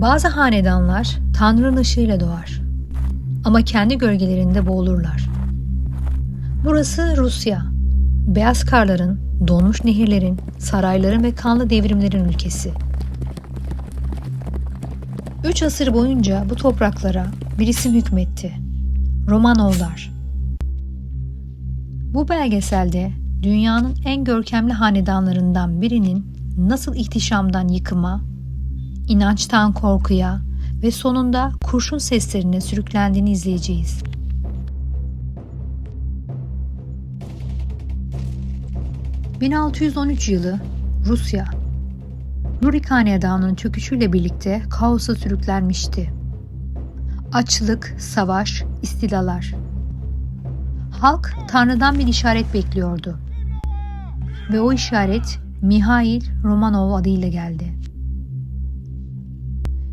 Bazı hanedanlar Tanrı'nın ışığıyla doğar ama kendi gölgelerinde boğulurlar. Burası Rusya, beyaz karların, donmuş nehirlerin, sarayların ve kanlı devrimlerin ülkesi. 3 asır boyunca bu topraklara bir isim hükmetti: Romanovlar. Bu belgeselde dünyanın en görkemli hanedanlarından birinin nasıl ihtişamdan yıkıma, inançtan korkuya ve sonunda kurşun seslerine sürüklendiğini izleyeceğiz. ...1613 yılı Rusya, Rurik Hanedanı'nın çöküşüyle birlikte kaosa sürüklenmişti. Açlık, savaş, istilalar. Halk Tanrı'dan bir işaret bekliyordu. Ve o işaret Mihail Romanov adıyla geldi.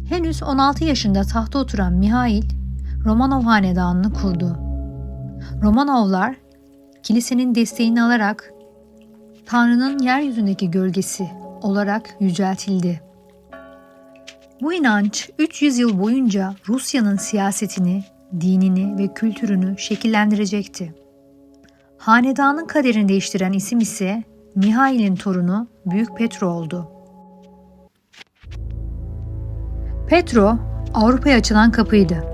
Henüz 16 yaşında tahta oturan Mihail, Romanov hanedanını kurdu. Romanovlar, kilisenin desteğini alarak Tanrı'nın yeryüzündeki gölgesi olarak yüceltildi. Bu inanç 300 yıl boyunca Rusya'nın siyasetini, dinini ve kültürünü şekillendirecekti. Hanedanın kaderini değiştiren isim ise Mihail'in torunu Büyük Petro oldu. Petro, Avrupa'ya açılan kapıydı.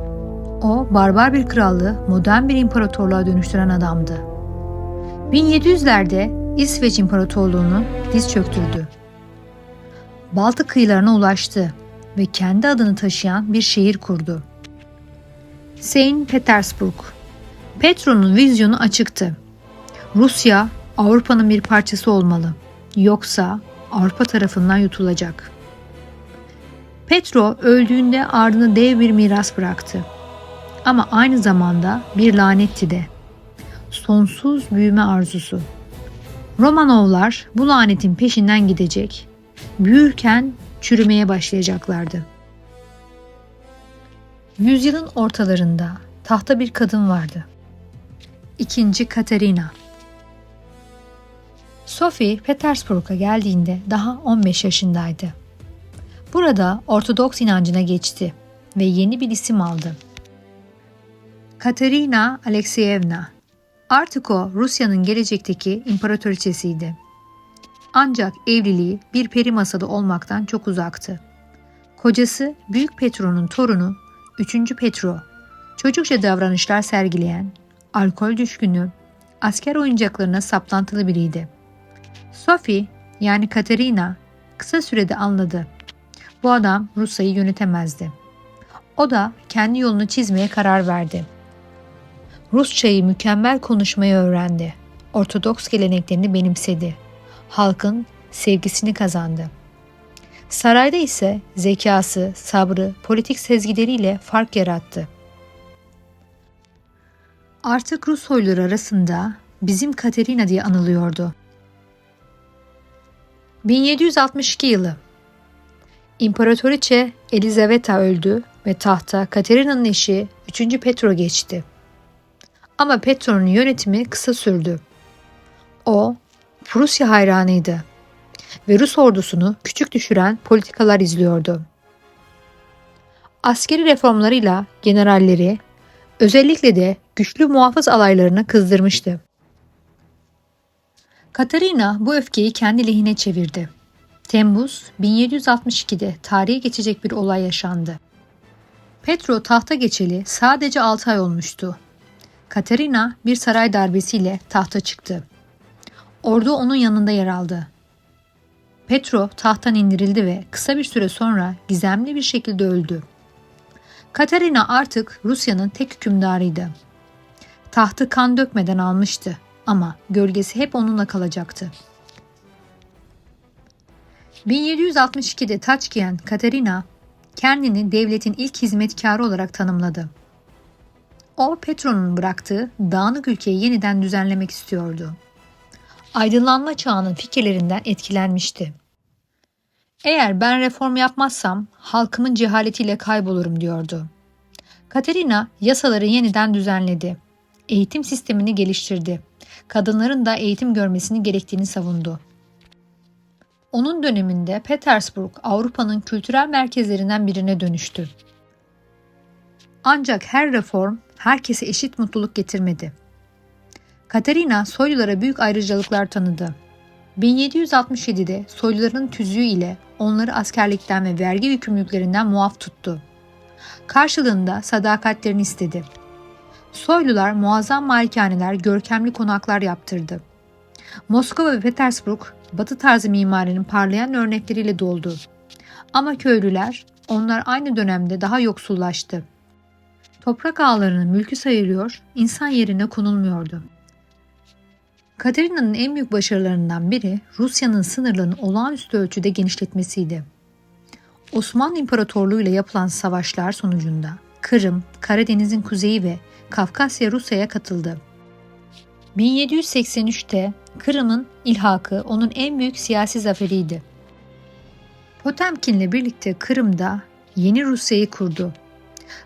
O, barbar bir krallığı modern bir imparatorluğa dönüştüren adamdı. 1700'lerde İsveç İmparatorluğunu diz çöktürdü. Baltık kıyılarına ulaştı ve kendi adını taşıyan bir şehir kurdu: Saint Petersburg. Petro'nun vizyonu açıktı: Rusya, Avrupa'nın bir parçası olmalı, yoksa Avrupa tarafından yutulacak. Petro öldüğünde ardına dev bir miras bıraktı. Ama aynı zamanda bir lanetti de: sonsuz büyüme arzusu. Romanovlar bu lanetin peşinden gidecek, büyürken çürümeye başlayacaklardı. Yüzyılın ortalarında tahta bir kadın vardı: İkinci Katerina. Sophie Petersburg'a geldiğinde daha 15 yaşındaydı. Burada Ortodoks inancına geçti ve yeni bir isim aldı: Katerina Alekseyevna. Artık o Rusya'nın gelecekteki imparatoriçesiydi. Ancak evliliği bir peri masalı olmaktan çok uzaktı. Kocası Büyük Petro'nun torunu 3. Petro, çocukça davranışlar sergileyen, alkol düşkünü, asker oyuncaklarına saplantılı biriydi. Sophie, yani Katerina, kısa sürede anladı: bu adam Rusya'yı yönetemezdi. O da kendi yolunu çizmeye karar verdi. Rusçayı mükemmel konuşmayı öğrendi. Ortodoks geleneklerini benimsedi. Halkın sevgisini kazandı. Sarayda ise zekası, sabrı, politik sezgileriyle fark yarattı. Artık Rus soyluları arasında bizim Katerina diye anılıyordu. 1762 yılı İmparatoriçe Elizaveta öldü ve tahta Katerina'nın eşi 3. Petro geçti. Ama Petro'nun yönetimi kısa sürdü. O, Prusya hayranıydı ve Rus ordusunu küçük düşüren politikalar izliyordu. Askeri reformlarıyla generalleri, özellikle de güçlü muhafız alaylarını kızdırmıştı. Katerina bu öfkeyi kendi lehine çevirdi. Temmuz 1762'de tarihe geçecek bir olay yaşandı. Petro tahta geçeli sadece 6 ay olmuştu. Katerina bir saray darbesiyle tahta çıktı. Ordu onun yanında yer aldı. Petro tahttan indirildi ve kısa bir süre sonra gizemli bir şekilde öldü. Katerina artık Rusya'nın tek hükümdarıydı. Tahtı kan dökmeden almıştı ama gölgesi hep onunla kalacaktı. 1762'de taç giyen Katerina kendini devletin ilk hizmetkarı olarak tanımladı. O, Petro'nun bıraktığı dağınık ülkeyi yeniden düzenlemek istiyordu. Aydınlanma çağının fikirlerinden etkilenmişti. Eğer ben reform yapmazsam halkımın cehaletiyle kaybolurum diyordu. Katerina yasaları yeniden düzenledi. Eğitim sistemini geliştirdi. Kadınların da eğitim görmesini gerektiğini savundu. Onun döneminde Petersburg Avrupa'nın kültürel merkezlerinden birine dönüştü. Ancak her reform herkese eşit mutluluk getirmedi. Katerina soylulara büyük ayrıcalıklar tanıdı. 1767'de soyluların tüzüğü ile onları askerlikten ve vergi yükümlülüklerinden muaf tuttu. Karşılığında sadakatlerini istedi. Soylular muazzam malikaneler, görkemli konaklar yaptırdı. Moskova ve Petersburg, Batı tarzı mimarinin parlayan örnekleriyle doldu. Ama köylüler, onlar aynı dönemde daha yoksullaştı. Toprak ağlarının mülkü sayılıyor, insan yerine konulmuyordu. Katerina'nın en büyük başarılarından biri Rusya'nın sınırlarını olağanüstü ölçüde genişletmesiydi. Osmanlı İmparatorluğu ile yapılan savaşlar sonucunda Kırım, Karadeniz'in kuzeyi ve Kafkasya Rusya'ya katıldı. 1783'te Kırım'ın ilhakı onun en büyük siyasi zaferiydi. Potemkin'le birlikte Kırım'da yeni Rusya'yı kurdu.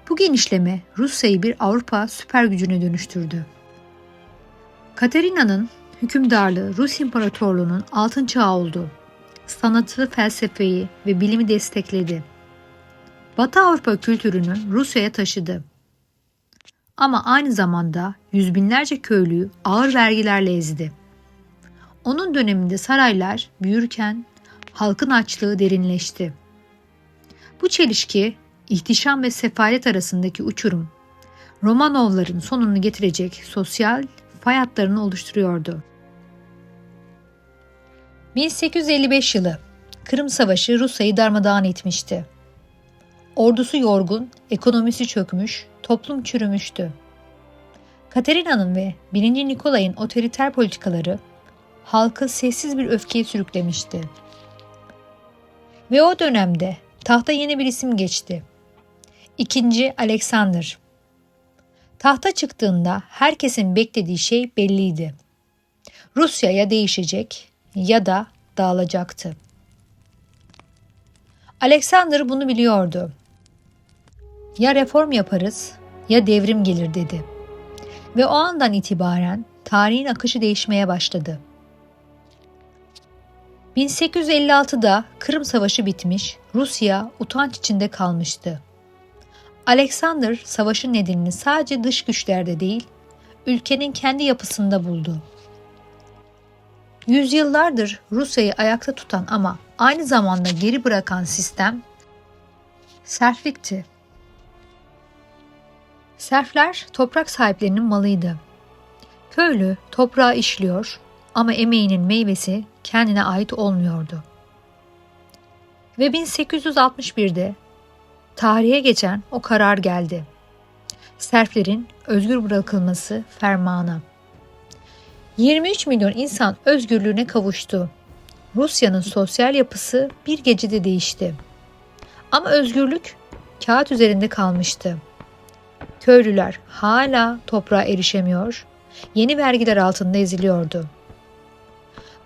Bu genişleme Rusya'yı bir Avrupa süper gücüne dönüştürdü. Katerina'nın hükümdarlığı Rus İmparatorluğu'nun altın çağı oldu. Sanatı, felsefeyi ve bilimi destekledi. Batı Avrupa kültürünü Rusya'ya taşıdı. Ama aynı zamanda yüz binlerce köylüyü ağır vergilerle ezdi. Onun döneminde saraylar büyürken halkın açlığı derinleşti. Bu çelişki, ihtişam ve sefalet arasındaki uçurum, Romanovların sonunu getirecek sosyal fay hatlarını oluşturuyordu. 1855 yılı Kırım Savaşı Rusya'yı darmadağın etmişti. Ordusu yorgun, ekonomisi çökmüş, toplum çürümüştü. Katerina'nın ve 1. Nikolay'ın otoriter politikaları halkı sessiz bir öfkeye sürüklemişti. Ve o dönemde tahta yeni bir isim geçti. İkinci Alexander. Tahta çıktığında herkesin beklediği şey belliydi. Rusya ya değişecek ya da dağılacaktı. Alexander bunu biliyordu. Ya reform yaparız ya devrim gelir dedi. Ve o andan itibaren tarihin akışı değişmeye başladı. 1856'da Kırım Savaşı bitmiş, Rusya utanç içinde kalmıştı. Alexander savaşın nedenini sadece dış güçlerde değil, ülkenin kendi yapısında buldu. Yüzyıllardır Rusya'yı ayakta tutan ama aynı zamanda geri bırakan sistem serflikti. Serfler toprak sahiplerinin malıydı. Köylü toprağı işliyor ama emeğinin meyvesi kendine ait olmuyordu. Ve 1861'de tarihe geçen o karar geldi. Serflerin özgür bırakılması fermanı. 23 milyon insan özgürlüğüne kavuştu. Rusya'nın sosyal yapısı bir gecede değişti. Ama özgürlük kağıt üzerinde kalmıştı. Köylüler hala toprağa erişemiyor, yeni vergiler altında eziliyordu.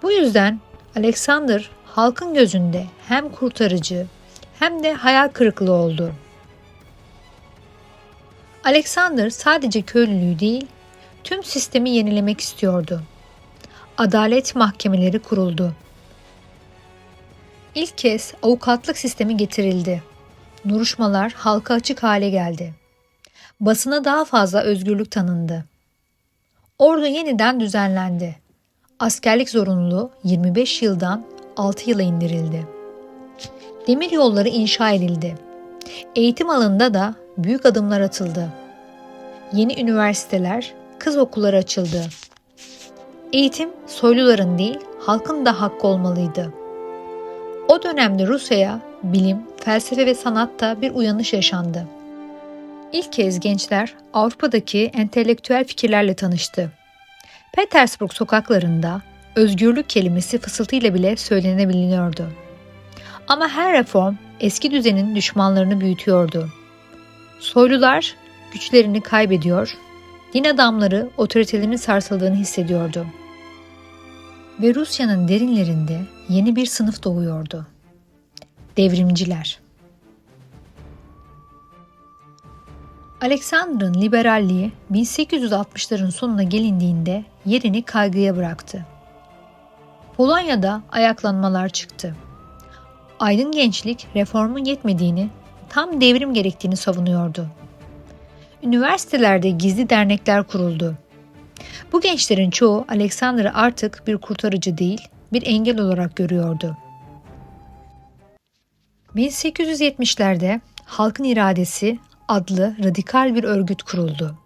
Bu yüzden Alexander halkın gözünde hem kurtarıcı hem de hayal kırıklığı oldu. Alexander sadece köylülüğü değil, tüm sistemi yenilemek istiyordu. Adalet mahkemeleri kuruldu. İlk kez avukatlık sistemi getirildi. Duruşmalar halka açık hale geldi. Basına daha fazla özgürlük tanındı. Ordu yeniden düzenlendi. Askerlik zorunluluğu 25 yıldan 6 yıla indirildi. Demir yolları inşa edildi. Eğitim alanında da büyük adımlar atıldı. Yeni üniversiteler, kız okulları açıldı. Eğitim soyluların değil, halkın da hakkı olmalıydı. O dönemde Rusya'ya bilim, felsefe ve sanatta bir uyanış yaşandı. İlk kez gençler Avrupa'daki entelektüel fikirlerle tanıştı. Petersburg sokaklarında özgürlük kelimesi fısıltıyla bile söylenebiliyordu. Ama her reform eski düzenin düşmanlarını büyütüyordu. Soylular güçlerini kaybediyor, din adamları otoritelerinin sarsıldığını hissediyordu. Ve Rusya'nın derinlerinde yeni bir sınıf doğuyordu. Devrimciler. Alexander'ın liberalliği 1860'ların sonuna gelindiğinde yerini kaygıya bıraktı. Polonya'da ayaklanmalar çıktı. Aydın gençlik reformun yetmediğini, tam devrim gerektiğini savunuyordu. Üniversitelerde gizli dernekler kuruldu. Bu gençlerin çoğu Alexander'ı artık bir kurtarıcı değil, bir engel olarak görüyordu. 1870'lerde Halkın İradesi adlı radikal bir örgüt kuruldu.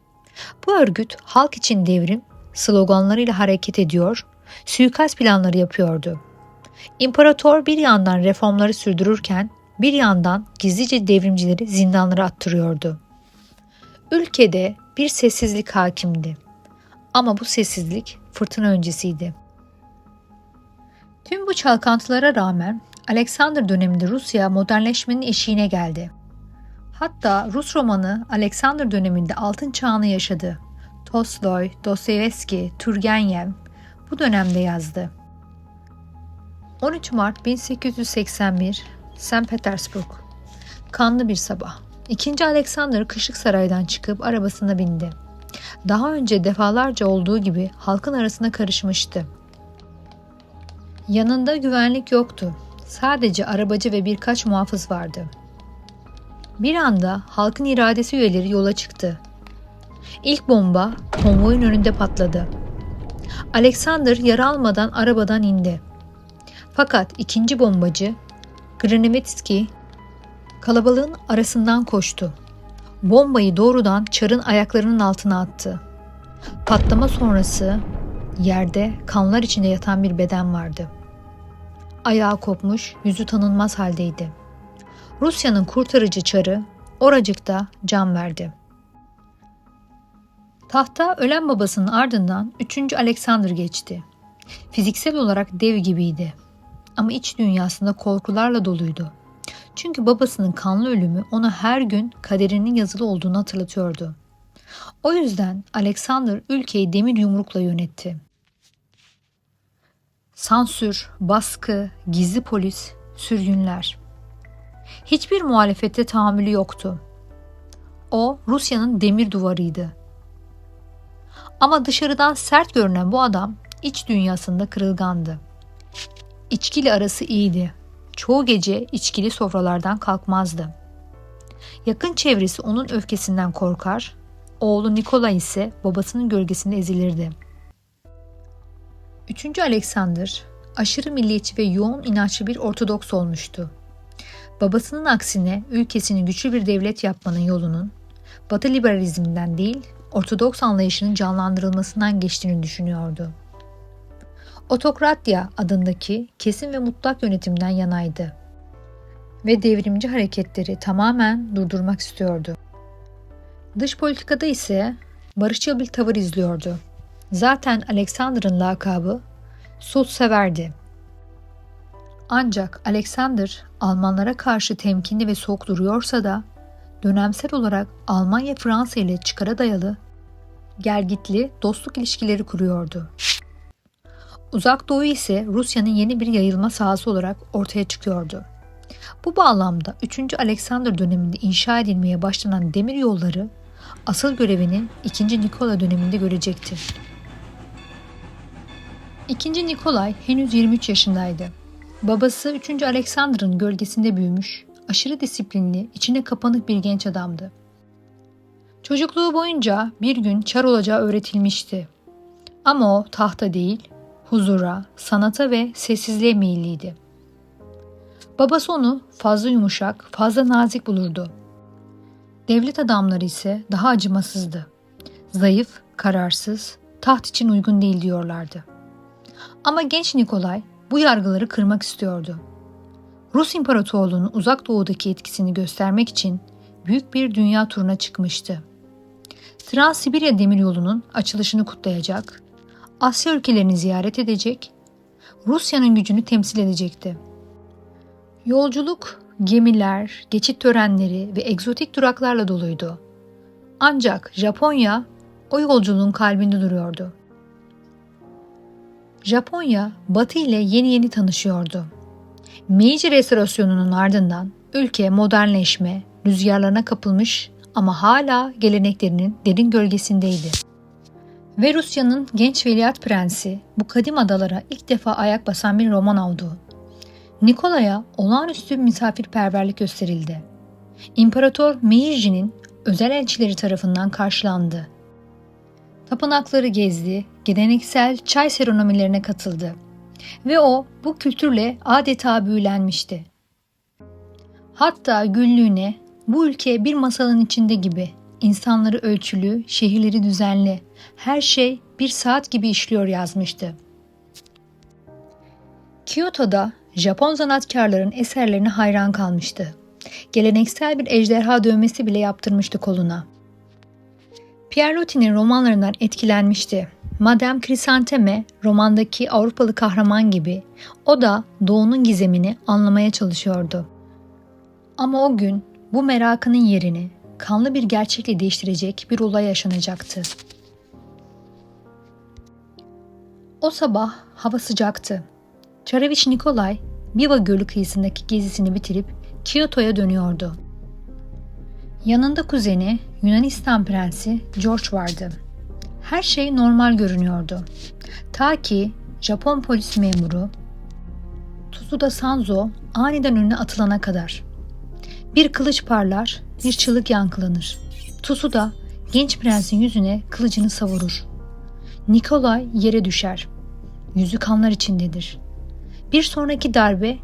Bu örgüt halk için devrim sloganlarıyla hareket ediyor, suikast planları yapıyordu. İmparator bir yandan reformları sürdürürken bir yandan gizlice devrimcileri zindanlara attırıyordu. Ülkede bir sessizlik hakimdi. Ama bu sessizlik fırtına öncesiydi. Tüm bu çalkantılara rağmen Alexander döneminde Rusya modernleşmenin eşiğine geldi. Hatta Rus romanı Alexander döneminde altın çağını yaşadı. Tolstoy, Dostoyevski, Turgenev bu dönemde yazdı. 13 Mart 1881, St. Petersburg. Kanlı bir sabah. İkinci Alexander Kışık Saray'dan çıkıp arabasına bindi. Daha önce defalarca olduğu gibi halkın arasına karışmıştı. Yanında güvenlik yoktu. Sadece arabacı ve birkaç muhafız vardı. Bir anda halkın iradesi üyeleri yola çıktı. İlk bomba konvoyun önünde patladı. Alexander yara almadan arabadan indi. Fakat ikinci bombacı Grunewaldzki kalabalığın arasından koştu. Bombayı doğrudan Çar'ın ayaklarının altına attı. Patlama sonrası yerde kanlar içinde yatan bir beden vardı. Ayağı kopmuş, yüzü tanınmaz haldeydi. Rusya'nın kurtarıcı Çar'ı oracıkta can verdi. Tahta ölen babasının ardından 3. Alexander geçti. Fiziksel olarak dev gibiydi. Ama iç dünyasında korkularla doluydu. Çünkü babasının kanlı ölümü ona her gün kaderinin yazılı olduğunu hatırlatıyordu. O yüzden Alexander ülkeyi demir yumrukla yönetti. Sansür, baskı, gizli polis, sürgünler. Hiçbir muhalefete tahammülü yoktu. O Rusya'nın demir duvarıydı. Ama dışarıdan sert görünen bu adam iç dünyasında kırılgandı. İçkiyle arası iyiydi. Çoğu gece içkili sofralardan kalkmazdı. Yakın çevresi onun öfkesinden korkar, oğlu Nikolay ise babasının gölgesinde ezilirdi. 3. Alexander aşırı milliyetçi ve yoğun inançlı bir Ortodoks olmuştu. Babasının aksine ülkesini güçlü bir devlet yapmanın yolunun Batı liberalizminden değil, Ortodoks anlayışının canlandırılmasından geçtiğini düşünüyordu. Otokratya adındaki kesin ve mutlak yönetimden yanaydı ve devrimci hareketleri tamamen durdurmak istiyordu. Dış politikada ise barışçıl bir tavır izliyordu. Zaten Alexander'ın lakabı sulhseverdi. Ancak Alexander Almanlara karşı temkinli ve soğuk duruyorsa da dönemsel olarak Almanya-Fransa ile çıkara dayalı gelgitli dostluk ilişkileri kuruyordu. Uzak Doğu ise Rusya'nın yeni bir yayılma sahası olarak ortaya çıkıyordu. Bu bağlamda 3. Alexander döneminde inşa edilmeye başlanan demir yolları asıl görevini 2. Nikola döneminde görecekti. 2. Nikolay henüz 23 yaşındaydı. Babası 3. Alexander'ın gölgesinde büyümüş, aşırı disiplinli, içine kapanık bir genç adamdı. Çocukluğu boyunca bir gün çar olacağı öğretilmişti. Ama o tahta değil, huzura, sanata ve sessizliğe meyilliydi. Babası onu fazla yumuşak, fazla nazik bulurdu. Devlet adamları ise daha acımasızdı. Zayıf, kararsız, taht için uygun değil diyorlardı. Ama genç Nikolay bu yargıları kırmak istiyordu. Rus İmparatorluğu'nun uzak doğudaki etkisini göstermek için büyük bir dünya turuna çıkmıştı. Trans-Sibirya Demiryolu'nun açılışını kutlayacak, Asya ülkelerini ziyaret edecek, Rusya'nın gücünü temsil edecekti. Yolculuk, gemiler, geçit törenleri ve egzotik duraklarla doluydu. Ancak Japonya o yolculuğun kalbinde duruyordu. Japonya, Batı ile yeni tanışıyordu. Meiji Restorasyonunun ardından ülke modernleşme rüzgarlarına kapılmış ama hala geleneklerinin derin gölgesindeydi. Ve Rusya'nın genç veliaht prensi bu kadim adalara ilk defa ayak basan bir Romanov'du. Nikolay'a olağanüstü misafirperverlik gösterildi. İmparator Meiji özel elçileri tarafından karşılandı. Tapınakları gezdi, geleneksel çay seremonilerine katıldı ve o bu kültürle adeta büyülenmişti. Hatta günlüğüne bu ülke bir masalın içinde gibi, insanları ölçülü, şehirleri düzenli, her şey bir saat gibi işliyor yazmıştı. Kyoto'da Japon sanatkarların eserlerine hayran kalmıştı. Geleneksel bir ejderha dövmesi bile yaptırmıştı koluna. Pierre Loti'nin romanlarından etkilenmişti. Madame Chrysantheme romandaki Avrupalı kahraman gibi o da doğunun gizemini anlamaya çalışıyordu. Ama o gün bu merakının yerini kanlı bir gerçekle değiştirecek bir olay yaşanacaktı. O sabah hava sıcaktı. Çareviç Nikolay, Biva Gölü kıyısındaki gezisini bitirip Kyoto'ya dönüyordu. Yanında kuzeni Yunanistan Prensi George vardı. Her şey normal görünüyordu. Ta ki Japon polis memuru Tsuda Sanzo aniden önüne atılana kadar. Bir kılıç parlar, bir çığlık yankılanır. Tsuda genç prensin yüzüne kılıcını savurur. Nikolay yere düşer. Yüzü kanlar içindedir. Bir sonraki darbe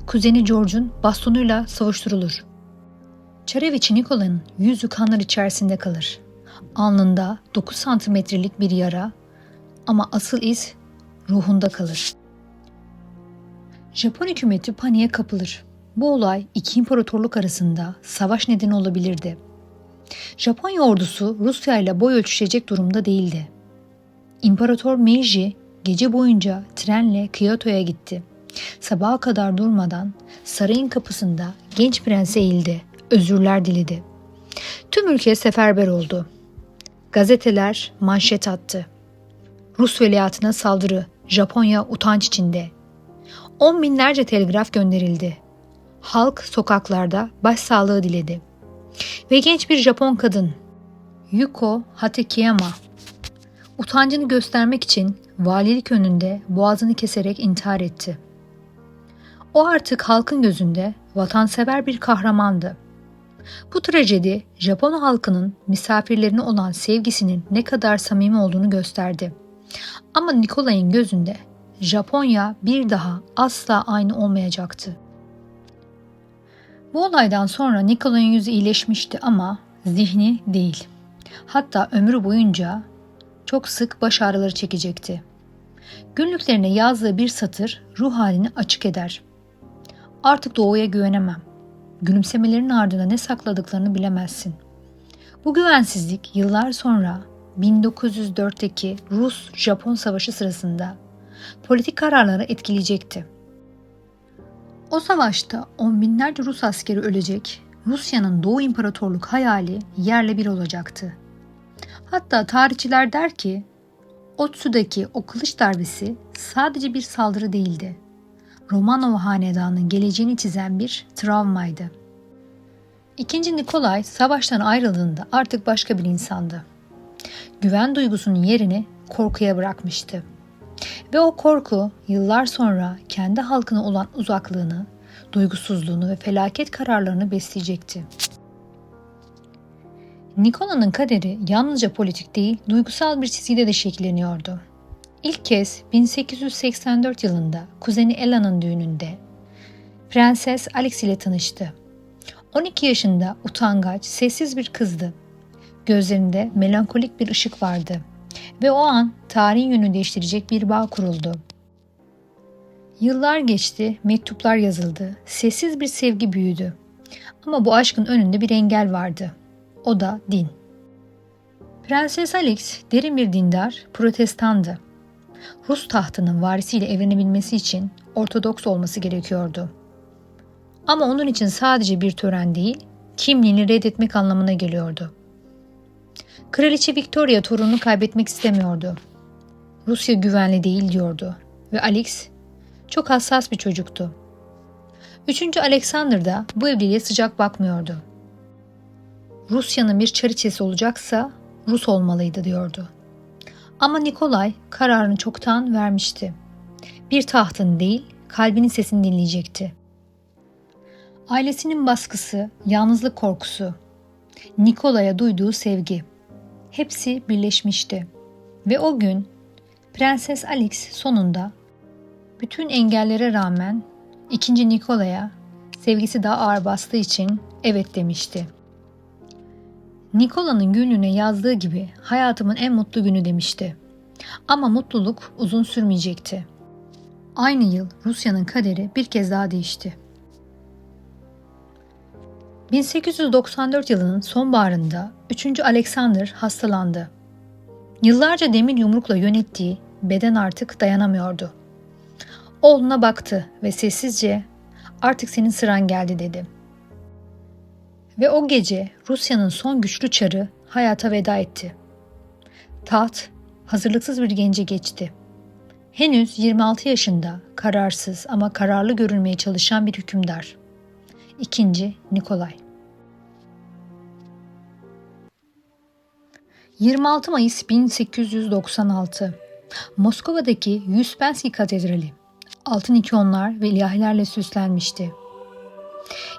kuzeni George'un bastonuyla savuşturulur. Çareviç Nikolay'ın yüzü kanlar içerisinde kalır. Alnında 9 santimetrelik bir yara ama asıl iz ruhunda kalır. Japon hükümeti paniğe kapılır. Bu olay iki imparatorluk arasında savaş nedeni olabilirdi. Japonya ordusu Rusya ile boy ölçüşecek durumda değildi. İmparator Meiji gece boyunca trenle Kyoto'ya gitti. Sabaha kadar durmadan sarayın kapısında genç prense eğildi, özürler diledi. Tüm ülke seferber oldu. Gazeteler manşet attı. Rus veliahtına saldırı, Japonya utanç içinde. 10 binlerce telgraf gönderildi. Halk sokaklarda başsağlığı diledi. Ve genç bir Japon kadın, Yuko Hatekiyama, utancını göstermek için valilik önünde boğazını keserek intihar etti. O artık halkın gözünde vatansever bir kahramandı. Bu trajedi Japon halkının misafirlerine olan sevgisinin ne kadar samimi olduğunu gösterdi. Ama Nikolay'ın gözünde Japonya bir daha asla aynı olmayacaktı. Bu olaydan sonra Nikolay'ın yüzü iyileşmişti ama zihni değil. Hatta ömrü boyunca çok sık baş ağrıları çekecekti. Günlüklerine yazdığı bir satır ruh halini açık eder. Artık doğuya güvenemem. Gülümsemelerin ardında ne sakladıklarını bilemezsin. Bu güvensizlik yıllar sonra 1904'teki Rus-Japon Savaşı sırasında politik kararları etkileyecekti. O savaşta on binlerce Rus askeri ölecek, Rusya'nın Doğu İmparatorluk hayali yerle bir olacaktı. Hatta tarihçiler der ki, Otsu'daki o kılıç darbesi sadece bir saldırı değildi. Romanov hanedanının geleceğini çizen bir travmaydı. İkinci Nikolay savaştan ayrıldığında artık başka bir insandı. Güven duygusunun yerini korkuya bırakmıştı. Ve o korku yıllar sonra kendi halkına olan uzaklığını, duygusuzluğunu ve felaket kararlarını besleyecekti. Nikola'nın kaderi yalnızca politik değil, duygusal bir çizgide de şekilleniyordu. İlk kez 1884 yılında kuzeni Ela'nın düğününde Prenses Alix ile tanıştı. 12 yaşında utangaç, sessiz bir kızdı. Gözlerinde melankolik bir ışık vardı ve o an tarihin yönünü değiştirecek bir bağ kuruldu. Yıllar geçti, mektuplar yazıldı, sessiz bir sevgi büyüdü. Ama bu aşkın önünde bir engel vardı. O da din. Prenses Alix derin bir dindar, protestandı. Rus tahtının varisiyle evlenebilmesi için Ortodoks olması gerekiyordu. Ama onun için sadece bir tören değil, kimliğini reddetmek anlamına geliyordu. Kraliçe Victoria torununu kaybetmek istemiyordu. Rusya güvenli değil diyordu ve Alix çok hassas bir çocuktu. 3. Alexander da bu evliliğe sıcak bakmıyordu. Rusya'nın bir çariçesi olacaksa Rus olmalıydı diyordu. Ama Nikolay kararını çoktan vermişti. Bir tahtın değil, kalbinin sesini dinleyecekti. Ailesinin baskısı, yalnızlık korkusu, Nikolay'a duyduğu sevgi, hepsi birleşmişti. Ve o gün Prenses Alix sonunda bütün engellere rağmen ikinci Nikolay'a sevgisi daha ağır bastığı için evet demişti. Nikola'nın günlüğüne yazdığı gibi hayatımın en mutlu günü demişti. Ama mutluluk uzun sürmeyecekti. Aynı yıl Rusya'nın kaderi bir kez daha değişti. 1894 yılının sonbaharında 3. Alexander hastalandı. Yıllarca demir yumrukla yönettiği beden artık dayanamıyordu. Oğluna baktı ve sessizce "Artık senin sıran geldi" dedi. Ve o gece Rusya'nın son güçlü çarı hayata veda etti. Taht hazırlıksız bir gence geçti. Henüz 26 yaşında, kararsız ama kararlı görünmeye çalışan bir hükümdar. İkinci Nikolay. 26 Mayıs 1896 Moskova'daki Uspensky Katedrali altın ikonlar ve ilahilerle süslenmişti.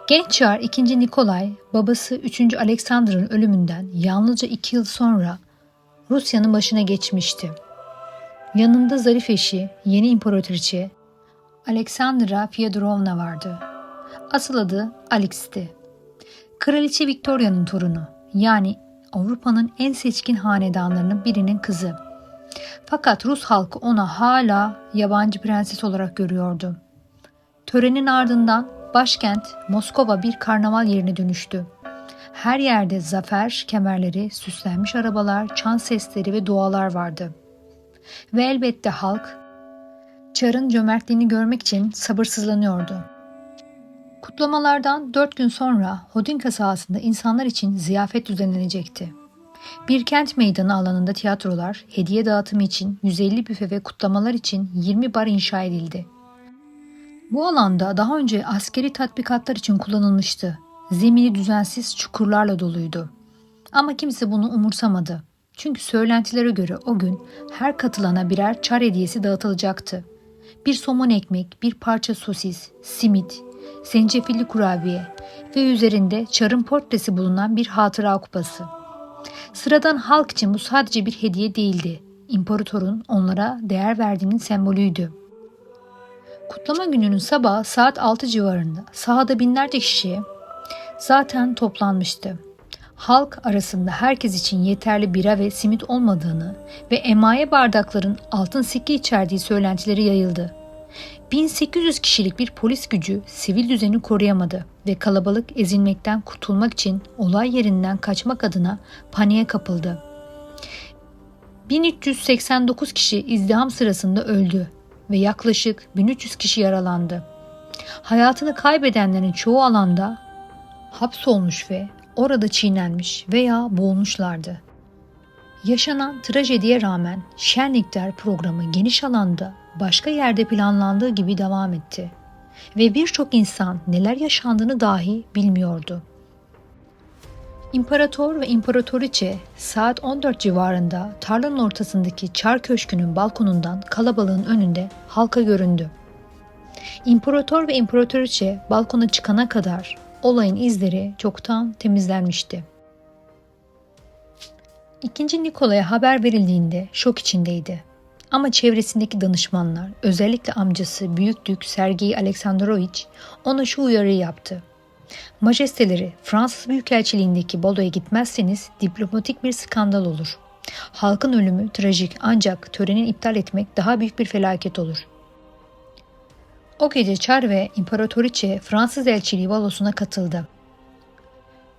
Genç Çar 2. Nikolay, babası 3. Alexander'ın ölümünden yalnızca 2 yıl sonra Rusya'nın başına geçmişti. Yanında zarif eşi, yeni imparatoriçe Aleksandra Fyodorovna vardı. Asıl adı Alex'ti. Kraliçe Victoria'nın torunu, yani Avrupa'nın en seçkin hanedanlarının birinin kızı. Fakat Rus halkı ona hala yabancı prenses olarak görüyordu. Törenin ardından başkent Moskova bir karnaval yerine dönüştü. Her yerde zafer kemerleri, süslenmiş arabalar, çan sesleri ve dualar vardı. Ve elbette halk, Çar'ın cömertliğini görmek için sabırsızlanıyordu. Kutlamalardan 4 gün sonra Hodinka sahasında insanlar için ziyafet düzenlenecekti. Bir kent meydanı alanında tiyatrolar, hediye dağıtımı için 150 büfe ve kutlamalar için 20 bar inşa edildi. Bu alanda daha önce askeri tatbikatlar için kullanılmıştı. Zemini düzensiz çukurlarla doluydu. Ama kimse bunu umursamadı. Çünkü söylentilere göre o gün her katılana birer çar hediyesi dağıtılacaktı. Bir somon ekmek, bir parça sosis, simit, zencefilli kurabiye ve üzerinde çarın portresi bulunan bir hatıra kupası. Sıradan halk için bu sadece bir hediye değildi. İmparatorun onlara değer verdiğinin sembolüydü. Kutlama gününün sabahı saat 6 civarında sahada binlerce kişi zaten toplanmıştı. Halk arasında herkes için yeterli bira ve simit olmadığını ve emaye bardakların altın sikke içerdiği söylentileri yayıldı. 1800 kişilik bir polis gücü sivil düzeni koruyamadı ve kalabalık ezilmekten kurtulmak için olay yerinden kaçmak adına paniğe kapıldı. 1389 kişi izdiham sırasında öldü ve yaklaşık 1300 kişi yaralandı. Hayatını kaybedenlerin çoğu alanda hapsolmuş ve orada çiğnenmiş veya boğulmuşlardı. Yaşanan trajediye rağmen şenlikler programı geniş alanda başka yerde planlandığı gibi devam etti ve birçok insan neler yaşandığını dahi bilmiyordu. İmparator ve imparatoriçe saat 14 civarında tarlanın ortasındaki Çar Köşkü'nün balkonundan kalabalığın önünde halka göründü. İmparator ve imparatoriçe balkona çıkana kadar olayın izleri çoktan temizlenmişti. İkinci Nikolay'a haber verildiğinde şok içindeydi. Ama çevresindeki danışmanlar, özellikle amcası Büyük Dük Sergey Aleksandrovich ona şu uyarıyı yaptı. Majesteleri, Fransız Büyükelçiliğindeki baloya gitmezseniz diplomatik bir skandal olur. Halkın ölümü trajik, ancak töreni iptal etmek daha büyük bir felaket olur. O gece Çar ve İmparatoriçe Fransız elçiliği balosuna katıldı.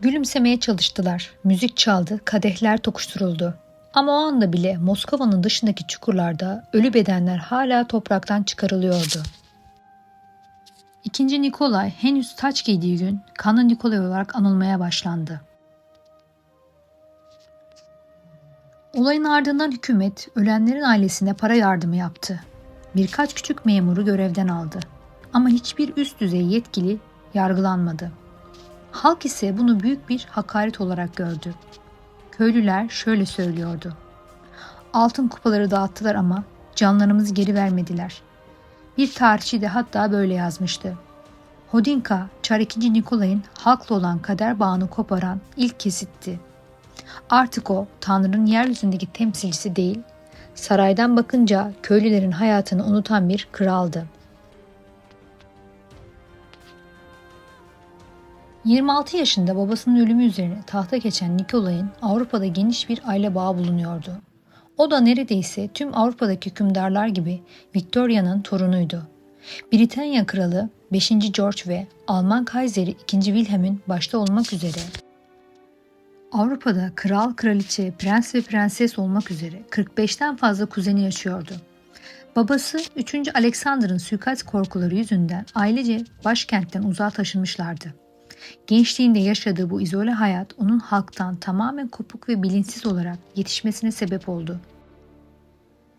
Gülümsemeye çalıştılar, müzik çaldı, kadehler tokuşturuldu. Ama o anda bile Moskova'nın dışındaki çukurlarda ölü bedenler hala topraktan çıkarılıyordu. İkinci Nikolay henüz taç giydiği gün Kanlı Nikolay olarak anılmaya başlandı. Olayın ardından hükümet ölenlerin ailesine para yardımı yaptı. Birkaç küçük memuru görevden aldı. Ama hiçbir üst düzey yetkili yargılanmadı. Halk ise bunu büyük bir hakaret olarak gördü. Köylüler şöyle söylüyordu. Altın kupaları dağıttılar ama canlarımızı geri vermediler. Bir tarihçi de hatta böyle yazmıştı. Hodinka, Çar II. Nikolay'ın halkla olan kader bağını koparan ilk kesitti. Artık o, Tanrı'nın yeryüzündeki temsilcisi değil, saraydan bakınca köylülerin hayatını unutan bir kraldı. 26 yaşında babasının ölümü üzerine tahta geçen Nikolay'ın Avrupa'da geniş bir aile bağı bulunuyordu. O da neredeyse tüm Avrupa'daki hükümdarlar gibi Victoria'nın torunuydu. Britanya Kralı 5. George ve Alman Kaiseri 2. Wilhelm'in başta olmak üzere Avrupa'da kral, kraliçe, prens ve prenses olmak üzere 45'ten fazla kuzeni yaşıyordu. Babası 3. Alexander'ın suikast korkuları yüzünden ailece başkentten uzağa taşınmışlardı. Gençliğinde yaşadığı bu izole hayat onun halktan tamamen kopuk ve bilinçsiz olarak yetişmesine sebep oldu.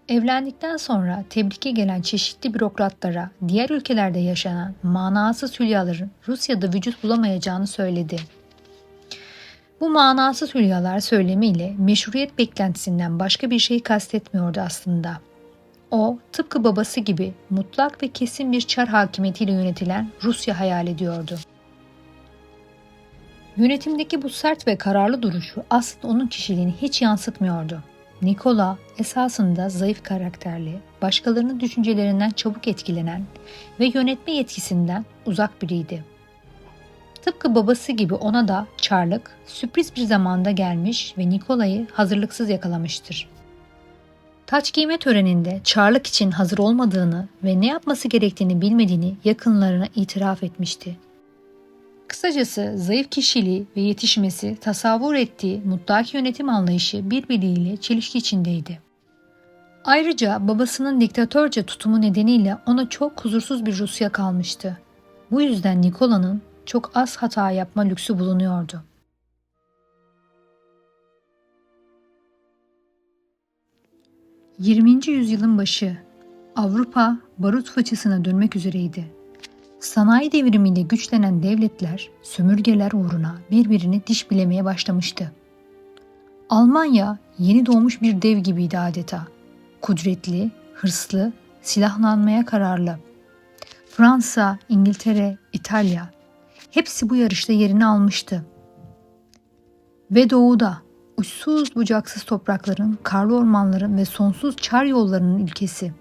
Evlendikten sonra tebrike gelen çeşitli bürokratlara diğer ülkelerde yaşanan manasız hülyaların Rusya'da vücut bulamayacağını söyledi. Bu manasız hülyalar söylemiyle meşruiyet beklentisinden başka bir şey kastetmiyordu aslında. O, tıpkı babası gibi mutlak ve kesin bir çar hakimiyetiyle yönetilen Rusya hayal ediyordu. Yönetimdeki bu sert ve kararlı duruşu aslında onun kişiliğini hiç yansıtmıyordu. Nikola esasında zayıf karakterli, başkalarının düşüncelerinden çabuk etkilenen ve yönetme yetkisinden uzak biriydi. Tıpkı babası gibi ona da çarlık sürpriz bir zamanda gelmiş ve Nikola'yı hazırlıksız yakalamıştır. Taç giyme töreninde çarlık için hazır olmadığını ve ne yapması gerektiğini bilmediğini yakınlarına itiraf etmişti. Kısacası zayıf kişiliği ve yetişmesi tasavvur ettiği mutlak yönetim anlayışı birbiriyle çelişki içindeydi. Ayrıca babasının diktatörce tutumu nedeniyle ona çok huzursuz bir Rusya kalmıştı. Bu yüzden Nikola'nın çok az hata yapma lüksü bulunuyordu. ...20. yüzyılın başı, Avrupa barut fıçısına dönmek üzereydi. Sanayi devrimiyle güçlenen devletler, sömürgeler uğruna birbirini diş bilemeye başlamıştı. Almanya yeni doğmuş bir dev gibiydi adeta. Kudretli, hırslı, silahlanmaya kararlı. Fransa, İngiltere, İtalya, hepsi bu yarışta yerini almıştı. Ve doğuda, uçsuz bucaksız toprakların, karlı ormanların ve sonsuz çar yollarının ülkesi,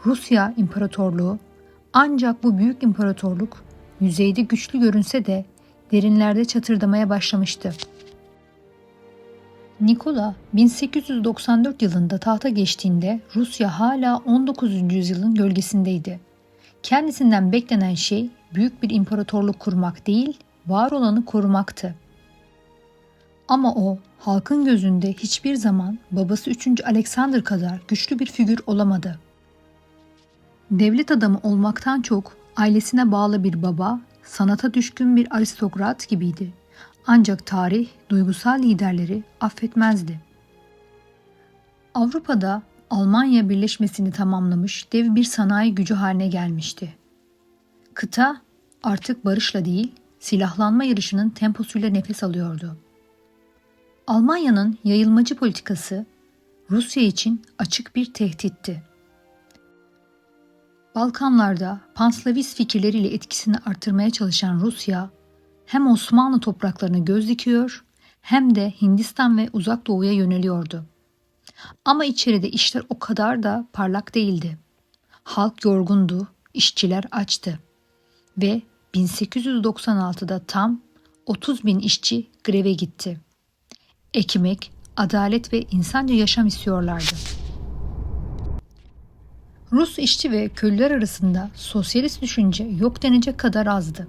Rusya İmparatorluğu, ancak bu büyük imparatorluk yüzeyde güçlü görünse de derinlerde çatırdamaya başlamıştı. Nikola 1894 yılında tahta geçtiğinde Rusya hala 19. yüzyılın gölgesindeydi. Kendisinden beklenen şey büyük bir imparatorluk kurmak değil, var olanı korumaktı. Ama o halkın gözünde hiçbir zaman babası 3. Alexander kadar güçlü bir figür olamadı. Devlet adamı olmaktan çok ailesine bağlı bir baba, sanata düşkün bir aristokrat gibiydi. Ancak tarih duygusal liderleri affetmezdi. Avrupa'da Almanya birleşmesini tamamlamış dev bir sanayi gücü haline gelmişti. Kıta artık barışla değil, silahlanma yarışının temposuyla nefes alıyordu. Almanya'nın yayılmacı politikası Rusya için açık bir tehditti. Balkanlarda Panslavist fikirleriyle etkisini artırmaya çalışan Rusya, hem Osmanlı topraklarına göz dikiyor hem de Hindistan ve Uzak Doğu'ya yöneliyordu. Ama içeride işler o kadar da parlak değildi. Halk yorgundu, işçiler açtı ve 1896'da tam 30.000 işçi greve gitti. Ekmek, adalet ve insanca yaşam istiyorlardı. Rus işçi ve köylüler arasında sosyalist düşünce yok denecek kadar azdı.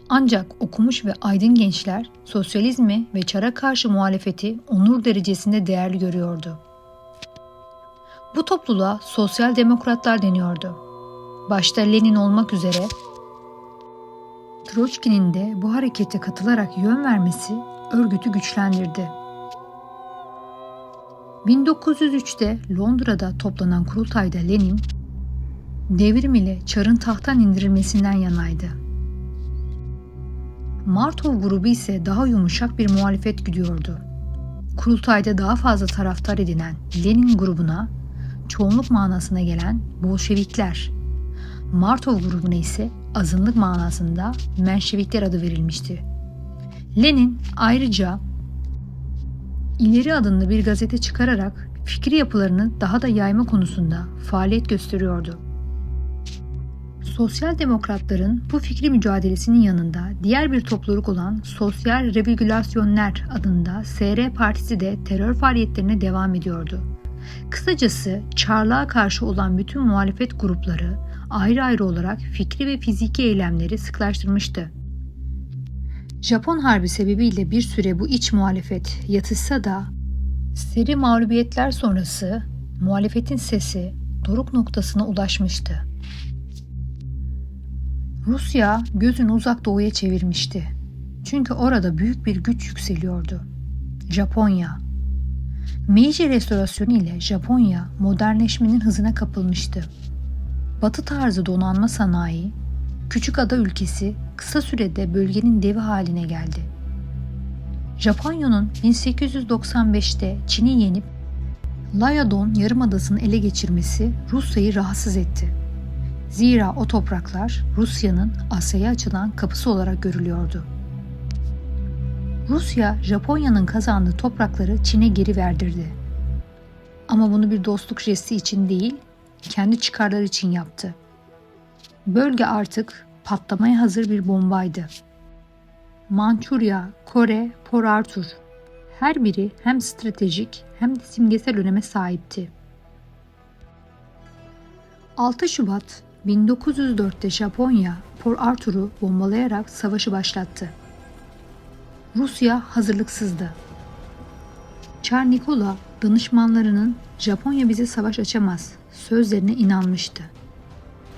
Ancak okumuş ve aydın gençler sosyalizmi ve çara karşı muhalefeti onur derecesinde değerli görüyordu. Bu topluluğa sosyal demokratlar deniyordu. Başta Lenin olmak üzere Troçki'nin de bu harekete katılarak yön vermesi örgütü güçlendirdi. 1903'te Londra'da toplanan kurultayda Lenin, devrim ile çarın tahttan indirilmesinden yanaydı. Martov grubu ise daha yumuşak bir muhalefet güdüyordu. kurultayda daha fazla taraftar edinen Lenin grubuna çoğunluk manasına gelen Bolşevikler, Martov grubuna ise azınlık manasında Menşevikler adı verilmişti. Lenin ayrıca İleri adında bir gazete çıkararak fikri yapılarını daha da yayma konusunda faaliyet gösteriyordu. Sosyal demokratların bu fikri mücadelesinin yanında diğer bir topluluk olan Sosyal Revigülasyonler adında SR Partisi de terör faaliyetlerine devam ediyordu. Kısacası Çarlığa karşı olan bütün muhalefet grupları ayrı ayrı olarak fikri ve fiziki eylemleri sıklaştırmıştı. Japon Harbi sebebiyle bir süre bu iç muhalefet yatışsa da seri mağlubiyetler sonrası muhalefetin sesi doruk noktasına ulaşmıştı. Rusya gözünü uzak doğuya çevirmişti. Çünkü orada büyük bir güç yükseliyordu. Japonya. Meiji Restorasyonu ile Japonya modernleşmenin hızına kapılmıştı. Batı tarzı donanma sanayi, küçük ada ülkesi kısa sürede bölgenin devi haline geldi. Japonya'nın 1895'te Çin'i yenip Layadon Yarımadası'nı ele geçirmesi Rusya'yı rahatsız etti. Zira o topraklar Rusya'nın Asya'ya açılan kapısı olarak görülüyordu. Rusya, Japonya'nın kazandığı toprakları Çin'e geri verdirdi. Ama bunu bir dostluk jesti için değil, kendi çıkarları için yaptı. Bölge artık patlamaya hazır bir bombaydı. Mançurya, Kore, Port Arthur her biri hem stratejik hem de simgesel öneme sahipti. 6 Şubat 1904'te Japonya Port Arthur'u bombalayarak savaşı başlattı. Rusya hazırlıksızdı. Çar Nikola danışmanlarının Japonya bize savaş açamaz sözlerine inanmıştı.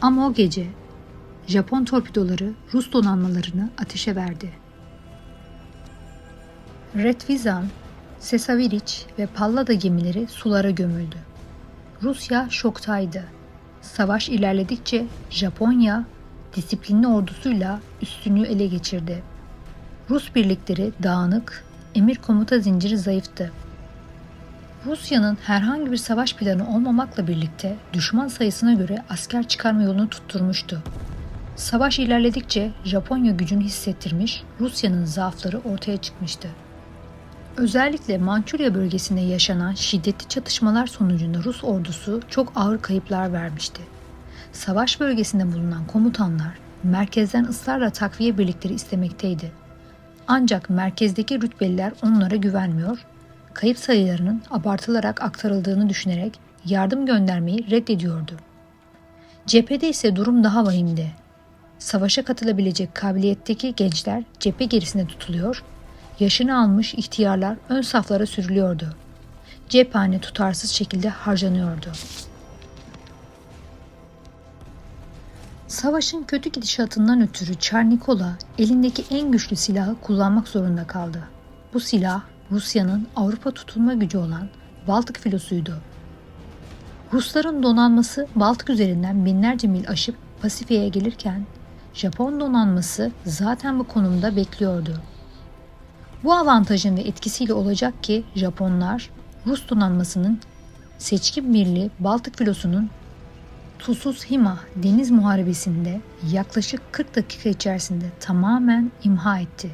Ama o gece Japon torpidoları Rus donanmalarını ateşe verdi. Retvizan, Sesaviriç ve Pallada gemileri sulara gömüldü. Rusya şoktaydı. Savaş ilerledikçe Japonya disiplinli ordusuyla üstünlüğü ele geçirdi. Rus birlikleri dağınık, emir komuta zinciri zayıftı. Rusya'nın herhangi bir savaş planı olmamakla birlikte düşman sayısına göre asker çıkarma yolunu tutturmuştu. Savaş ilerledikçe Japonya gücünü hissettirmiş, Rusya'nın zaafları ortaya çıkmıştı. Özellikle Mançurya bölgesinde yaşanan şiddetli çatışmalar sonucunda Rus ordusu çok ağır kayıplar vermişti. Savaş bölgesinde bulunan komutanlar merkezden ısrarla takviye birlikleri istemekteydi. Ancak merkezdeki rütbeliler onlara güvenmiyor, kayıp sayılarının abartılarak aktarıldığını düşünerek yardım göndermeyi reddediyordu. Cephede ise durum daha vahimdi. Savaşa katılabilecek kabiliyetteki gençler cephe gerisinde tutuluyor, yaşını almış ihtiyarlar ön saflara sürülüyordu. Cephane tutarsız şekilde harcanıyordu. Savaşın kötü gidişatından ötürü Çar Nikola elindeki en güçlü silahı kullanmak zorunda kaldı. Bu silah Rusya'nın Avrupa tutulma gücü olan Baltık filosuydu. Rusların donanması Baltık üzerinden binlerce mil aşıp Pasifik'e gelirken Japon donanması zaten bu konumda bekliyordu. Bu avantajın ve etkisiyle olacak ki Japonlar Rus donanmasının seçkin birliği Baltık filosunun Tsushima deniz muharebesinde yaklaşık 40 dakika içerisinde tamamen imha etti.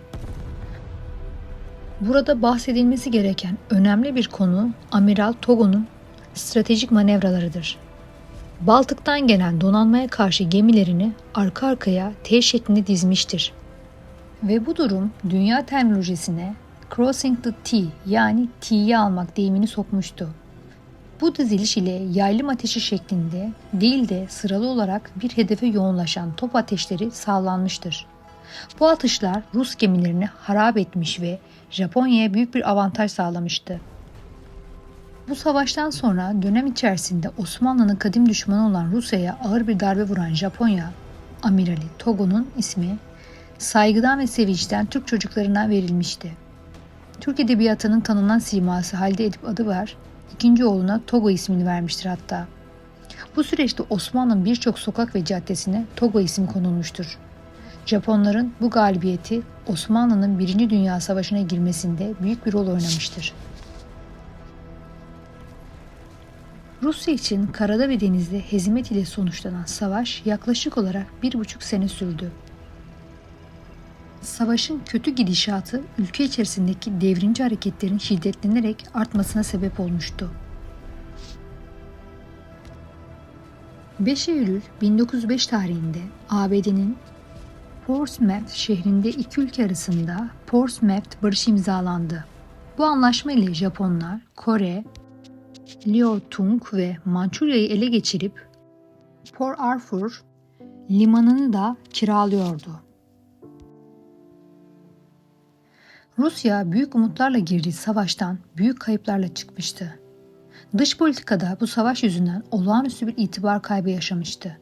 Burada bahsedilmesi gereken önemli bir konu Amiral Togo'nun stratejik manevralarıdır. Baltık'tan gelen donanmaya karşı gemilerini arka arkaya T şeklinde dizmiştir. Ve bu durum dünya terminolojisine crossing the T yani T'yi almak deyimini sokmuştu. Bu diziliş ile yaylım ateşi şeklinde değil de sıralı olarak bir hedefe yoğunlaşan top ateşleri sağlanmıştır. Bu atışlar Rus gemilerini harap etmiş ve Japonya'ya büyük bir avantaj sağlamıştı. Bu savaştan sonra dönem içerisinde Osmanlı'nın kadim düşmanı olan Rusya'ya ağır bir darbe vuran Japonya Amirali Togo'nun ismi saygıdan ve sevinçten Türk çocuklarına verilmişti. Türk edebiyatının tanınan siması Halide Edip adı var, ikinci oğluna Togo ismini vermiştir hatta. Bu süreçte Osmanlı'nın birçok sokak ve caddesine Togo ismi konulmuştur. Japonların bu galibiyeti Osmanlı'nın 1. Dünya Savaşı'na girmesinde büyük bir rol oynamıştır. Rusya için karada ve denizde hezimet ile sonuçlanan savaş yaklaşık olarak 1,5 sene sürdü. Savaşın kötü gidişatı ülke içerisindeki devrimci hareketlerin şiddetlenerek artmasına sebep olmuştu. 5 Eylül 1905 tarihinde ABD'nin Portsmouth şehrinde iki ülke arasında Portsmouth Barışı imzalandı. Bu anlaşma ile Japonlar Kore, Liaotung ve Mançurya'yı ele geçirip Port Arthur limanını da kiralıyordu. Rusya büyük umutlarla girdiği savaştan büyük kayıplarla çıkmıştı. Dış politikada bu savaş yüzünden olağanüstü bir itibar kaybı yaşamıştı.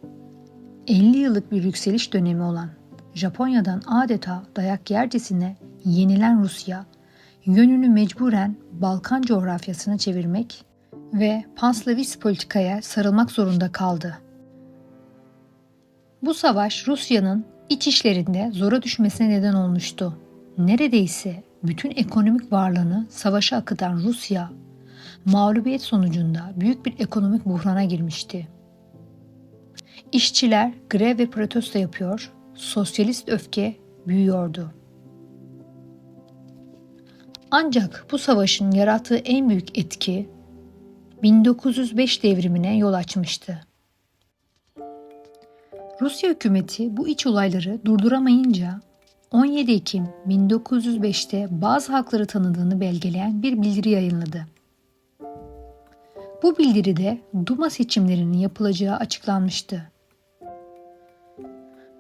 50 yıllık bir yükseliş dönemi olan Japonya'dan adeta dayak yercesine yenilen Rusya, yönünü mecburen Balkan coğrafyasına çevirmek ve Panslavist politikaya sarılmak zorunda kaldı. Bu savaş Rusya'nın iç işlerinde zora düşmesine neden olmuştu. Neredeyse bütün ekonomik varlığını savaşa akıtan Rusya, mağlubiyet sonucunda büyük bir ekonomik buhrana girmişti. İşçiler grev ve protesto yapıyor, sosyalist öfke büyüyordu. Ancak bu savaşın yarattığı en büyük etki 1905 devrimine yol açmıştı. Rusya hükümeti bu iç olayları durduramayınca 17 Ekim 1905'te bazı hakları tanıdığını belgeleyen bir bildiri yayınladı. Bu bildiride Duma seçimlerinin yapılacağı açıklanmıştı.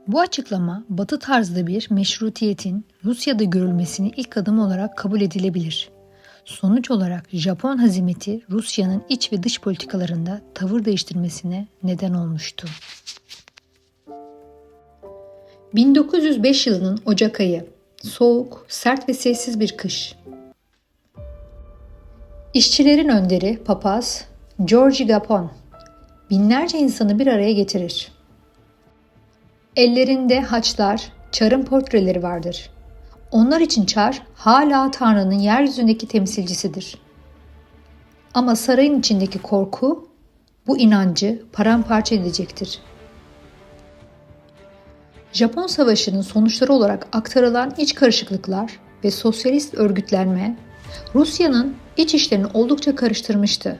Bu açıklama Batı tarzda bir meşrutiyetin Rusya'da görülmesini ilk adım olarak kabul edilebilir. Sonuç olarak Japon hazimeti Rusya'nın iç ve dış politikalarında tavır değiştirmesine neden olmuştu. 1905 yılının Ocak ayı, soğuk, sert ve sessiz bir kış. İşçilerin önderi papaz Georgi Gapon binlerce insanı bir araya getirir. Ellerinde haçlar, çarın portreleri vardır. Onlar için çar hala Tanrı'nın yeryüzündeki temsilcisidir. Ama sarayın içindeki korku bu inancı paramparça edecektir. Japon Savaşı'nın sonuçları olarak aktarılan iç karışıklıklar ve sosyalist örgütlenme Rusya'nın iç işlerini oldukça karıştırmıştı.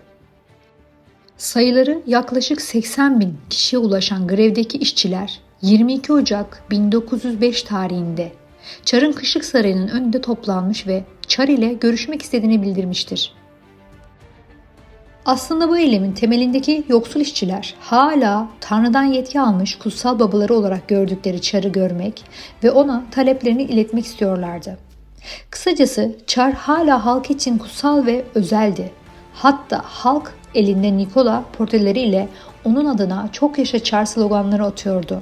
Sayıları yaklaşık 80 bin kişiye ulaşan grevdeki işçiler 22 Ocak 1905 tarihinde Çar'ın Kışlık Sarayı'nın önünde toplanmış ve Çar ile görüşmek istediğini bildirmiştir. Aslında bu eylemin temelindeki yoksul işçiler hala Tanrı'dan yetki almış kutsal babaları olarak gördükleri Çar'ı görmek ve ona taleplerini iletmek istiyorlardı. Kısacası Çar hala halk için kutsal ve özeldi. Hatta halk elinde Nikola portreleriyle onun adına "Çok yaşa Çar" sloganları atıyordu.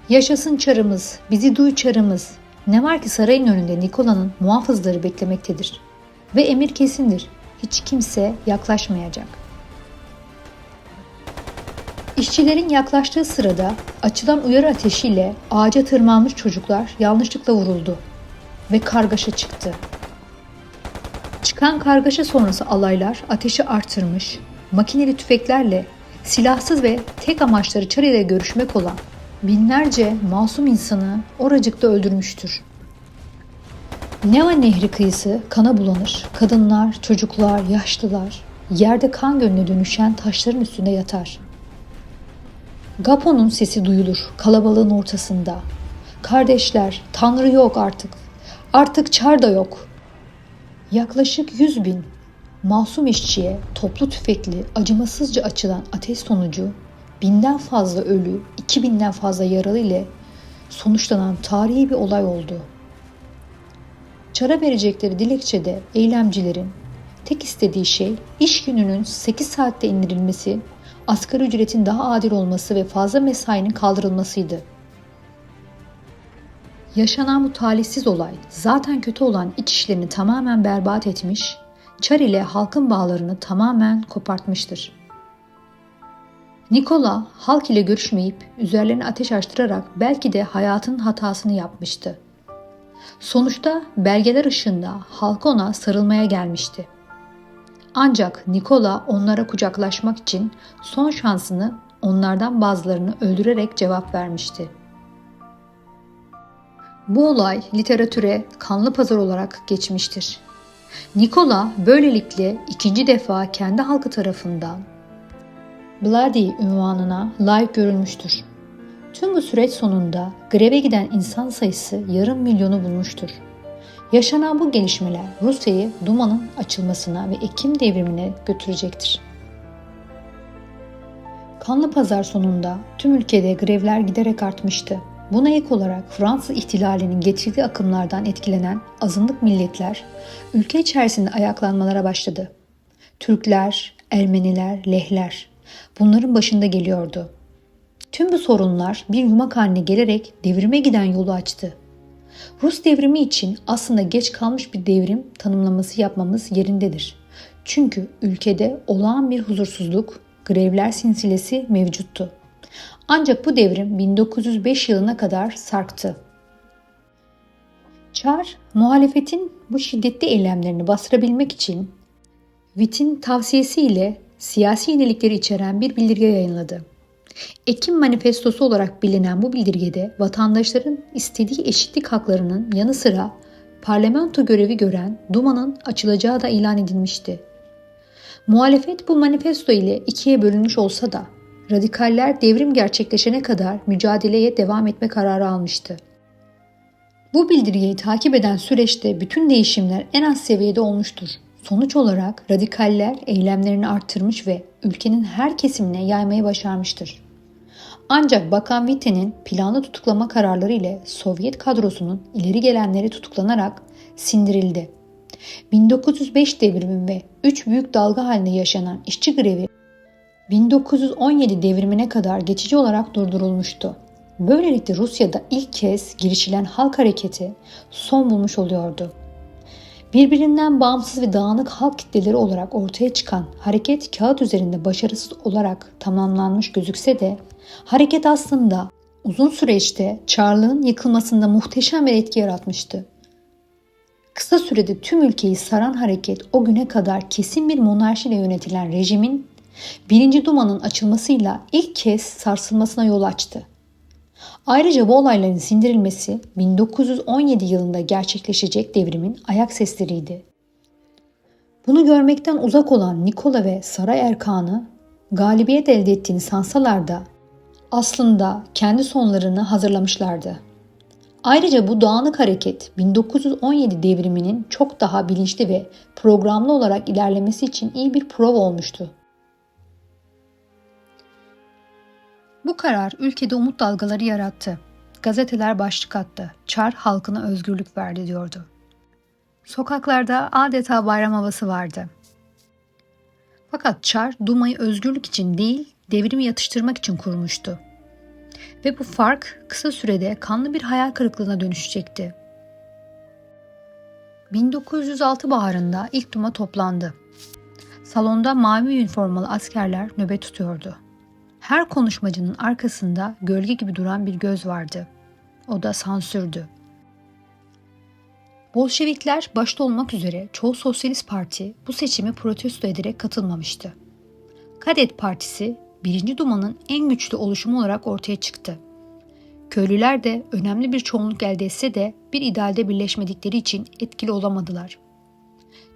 Yaşasın Çarımız, bizi duy Çarımız. Ne var ki sarayın önünde Nikola'nın muhafızları beklemektedir. Ve emir kesindir. Hiç kimse yaklaşmayacak. İşçilerin yaklaştığı sırada açılan uyarı ateşiyle ağaca tırmanmış çocuklar yanlışlıkla vuruldu ve kargaşa çıktı. Çıkan kargaşa sonrası alaylar ateşi artırmış, makineli tüfeklerle silahsız ve tek amaçları Çar ile görüşmek olan binlerce masum insanı oracıkta öldürmüştür. Neva Nehri kıyısı kana bulanır. Kadınlar, çocuklar, yaşlılar yerde kan gölüne dönüşen taşların üstünde yatar. Gapon'un sesi duyulur kalabalığın ortasında. Kardeşler, Tanrı yok artık. Artık Çar da yok. Yaklaşık 100 bin masum işçiye toplu tüfekli acımasızca açılan ateş sonucu 1000'den fazla ölü, 2000'den fazla yaralı ile sonuçlanan tarihi bir olay oldu. Çar'a verecekleri dilekçede eylemcilerin tek istediği şey iş gününün 8 saatte indirilmesi, asgari ücretin daha adil olması ve fazla mesainin kaldırılmasıydı. Yaşanan bu talihsiz olay zaten kötü olan iç işlerini tamamen berbat etmiş, Çar ile halkın bağlarını tamamen kopartmıştır. Nikola halk ile görüşmeyip üzerlerine ateş açtırarak belki de hayatının hatasını yapmıştı. Sonuçta belgeler ışığında halk ona sarılmaya gelmişti. Ancak Nikola onlara kucaklaşmak için son şansını onlardan bazılarını öldürerek cevap vermişti. Bu olay literatüre kanlı pazar olarak geçmiştir. Nikola böylelikle ikinci defa kendi halkı tarafından Bloody unvanına layık görülmüştür. Tüm bu süreç sonunda greve giden insan sayısı yarım milyonu bulmuştur. Yaşanan bu gelişmeler Rusya'yı Duma'nın açılmasına ve Ekim devrimine götürecektir. Kanlı pazar sonunda tüm ülkede grevler giderek artmıştı. Buna ek olarak Fransız ihtilalinin getirdiği akımlardan etkilenen azınlık milletler ülke içerisinde ayaklanmalara başladı. Türkler, Ermeniler, Lehler bunların başında geliyordu. Tüm bu sorunlar bir yumak haline gelerek devrime giden yolu açtı. Rus devrimi için aslında geç kalmış bir devrim tanımlaması yapmamız yerindedir. Çünkü ülkede olağan bir huzursuzluk, grevler silsilesi mevcuttu. Ancak bu devrim 1905 yılına kadar sarktı. Çar, muhalefetin bu şiddetli eylemlerini bastırabilmek için Witt'in tavsiyesiyle siyasi yenilikleri içeren bir bildirge yayınladı. Ekim Manifestosu olarak bilinen bu bildirgede vatandaşların istediği eşitlik haklarının yanı sıra parlamento görevi gören Duma'nın açılacağı da ilan edilmişti. Muhalefet bu manifesto ile ikiye bölünmüş olsa da radikaller devrim gerçekleşene kadar mücadeleye devam etme kararı almıştı. Bu bildirgeyi takip eden süreçte bütün değişimler en az seviyede olmuştur. Sonuç olarak radikaller eylemlerini arttırmış ve ülkenin her kesimine yaymayı başarmıştır. Ancak Bakan Witte'nin planlı tutuklama kararları ile Sovyet kadrosunun ileri gelenleri tutuklanarak sindirildi. 1905 devrimi ve 3 büyük dalga halinde yaşanan işçi grevi 1917 devrimine kadar geçici olarak durdurulmuştu. Böylelikle Rusya'da ilk kez girişilen halk hareketi son bulmuş oluyordu. Birbirinden bağımsız ve dağınık halk kitleleri olarak ortaya çıkan hareket kağıt üzerinde başarısız olarak tamamlanmış gözükse de hareket aslında uzun süreçte Çarlığın yıkılmasında muhteşem bir etki yaratmıştı. Kısa sürede tüm ülkeyi saran hareket o güne kadar kesin bir monarşiyle yönetilen rejimin 1. Duma'nın açılmasıyla ilk kez sarsılmasına yol açtı. Ayrıca bu olayların sindirilmesi 1917 yılında gerçekleşecek devrimin ayak sesleriydi. Bunu görmekten uzak olan Nikola ve saray erkanı galibiyet elde ettiğini sansalar da aslında kendi sonlarını hazırlamışlardı. Ayrıca bu dağınık hareket 1917 devriminin çok daha bilinçli ve programlı olarak ilerlemesi için iyi bir prova olmuştu. Bu karar ülkede umut dalgaları yarattı. Gazeteler başlık attı. Çar halkına özgürlük verdi diyordu. Sokaklarda adeta bayram havası vardı. Fakat Çar Duma'yı özgürlük için değil, devrimi yatıştırmak için kurmuştu. Ve bu fark kısa sürede kanlı bir hayal kırıklığına dönüşecekti. 1906 baharında ilk Duma toplandı. Salonda mavi üniformalı askerler nöbet tutuyordu. Her konuşmacının arkasında gölge gibi duran bir göz vardı. O da sansürdü. Bolşevikler başta olmak üzere çoğu sosyalist parti bu seçimi protesto ederek katılmamıştı. Kadet Partisi 1. Duma'nın en güçlü oluşumu olarak ortaya çıktı. Köylüler de önemli bir çoğunluk elde etse de bir idealde birleşmedikleri için etkili olamadılar.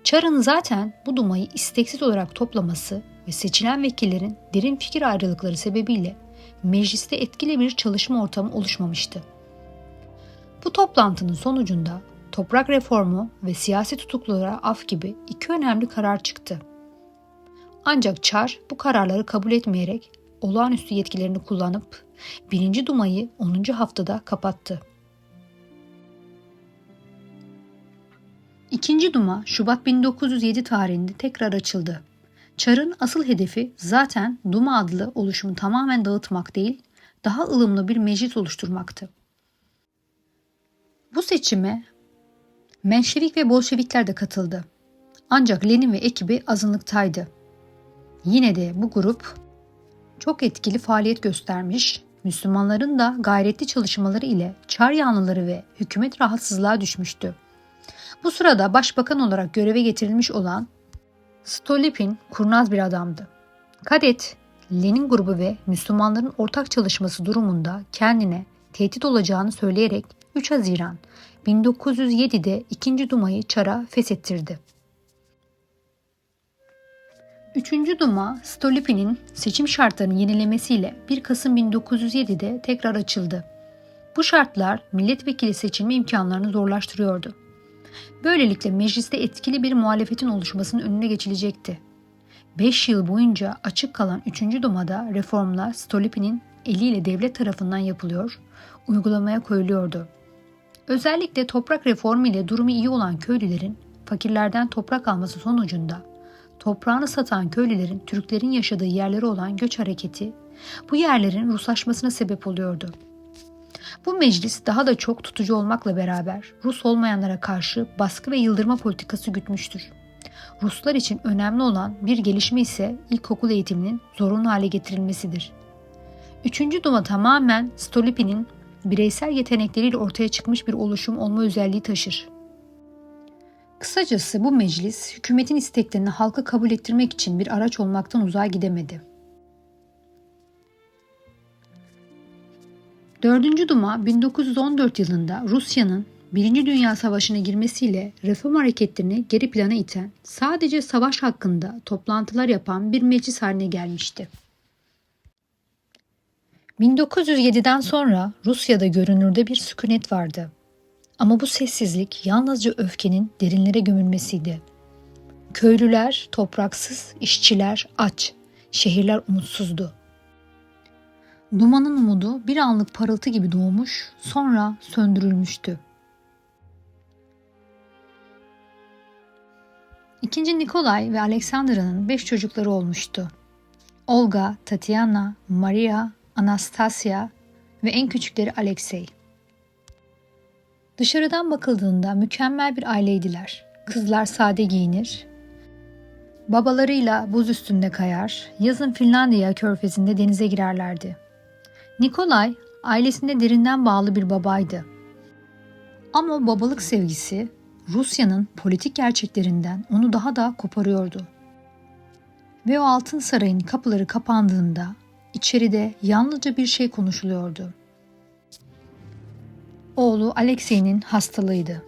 Çar'ın zaten bu Duma'yı isteksiz olarak toplaması ve seçilen vekillerin derin fikir ayrılıkları sebebiyle mecliste etkili bir çalışma ortamı oluşmamıştı. Bu toplantının sonucunda toprak reformu ve siyasi tutuklulara af gibi iki önemli karar çıktı. Ancak Çar bu kararları kabul etmeyerek olağanüstü yetkilerini kullanıp 1. Duma'yı 10. haftada kapattı. 2. Duma Şubat 1907 tarihinde tekrar açıldı. Çar'ın asıl hedefi zaten Duma adlı oluşumu tamamen dağıtmak değil, daha ılımlı bir meclis oluşturmaktı. Bu seçime Menşevik ve Bolşevikler de katıldı. Ancak Lenin ve ekibi azınlıktaydı. Yine de bu grup çok etkili faaliyet göstermiş, Müslümanların da gayretli çalışmaları ile Çar yanlıları ve hükümet rahatsızlığa düşmüştü. Bu sırada başbakan olarak göreve getirilmiş olan Stolypin kurnaz bir adamdı. Kadet, Lenin grubu ve Müslümanların ortak çalışması durumunda kendine tehdit olacağını söyleyerek 3 Haziran 1907'de 2. Duma'yı Çar'a feshettirdi. 3. Duma, Stolypin'in seçim şartlarını yenilemesiyle 1 Kasım 1907'de tekrar açıldı. Bu şartlar milletvekili seçilme imkanlarını zorlaştırıyordu. Böylelikle mecliste etkili bir muhalefetin oluşmasının önüne geçilecekti. 5 yıl boyunca açık kalan 3. Duma'da reformlar Stolypin'in eliyle devlet tarafından yapılıyor, uygulamaya koyuluyordu. Özellikle toprak reformu ile durumu iyi olan köylülerin fakirlerden toprak alması sonucunda toprağını satan köylülerin Türklerin yaşadığı yerlere olan göç hareketi bu yerlerin Ruslaşmasına sebep oluyordu. Bu meclis daha da çok tutucu olmakla beraber Rus olmayanlara karşı baskı ve yıldırma politikası gütmüştür. Ruslar için önemli olan bir gelişme ise ilkokul eğitiminin zorunlu hale getirilmesidir. 3. Duma tamamen Stolypin'in bireysel yetenekleriyle ortaya çıkmış bir oluşum olma özelliği taşır. Kısacası bu meclis hükümetin isteklerini halka kabul ettirmek için bir araç olmaktan uzağa gidemedi. 4. Duma 1914 yılında Rusya'nın 1. Dünya Savaşı'na girmesiyle reform hareketlerini geri plana iten, sadece savaş hakkında toplantılar yapan bir meclis haline gelmişti. 1907'den sonra Rusya'da görünürde bir sükunet vardı. Ama bu sessizlik yalnızca öfkenin derinlere gömülmesiydi. Köylüler topraksız, işçiler aç, şehirler umutsuzdu. Dumanın umudu bir anlık parıltı gibi doğmuş, sonra söndürülmüştü. İkinci Nikolay ve Aleksandra'nın 5 çocukları olmuştu. Olga, Tatiana, Maria, Anastasia ve en küçükleri Alexey. Dışarıdan bakıldığında mükemmel bir aileydiler. Kızlar sade giyinir, babalarıyla buz üstünde kayar, yazın Finlandiya körfezinde denize girerlerdi. Nikolay, ailesine derinden bağlı bir babaydı. Ama o babalık sevgisi, Rusya'nın politik gerçeklerinden onu daha da koparıyordu. Ve o altın sarayın kapıları kapandığında içeride yalnızca bir şey konuşuluyordu. Oğlu Alexey'nin hastalığıydı.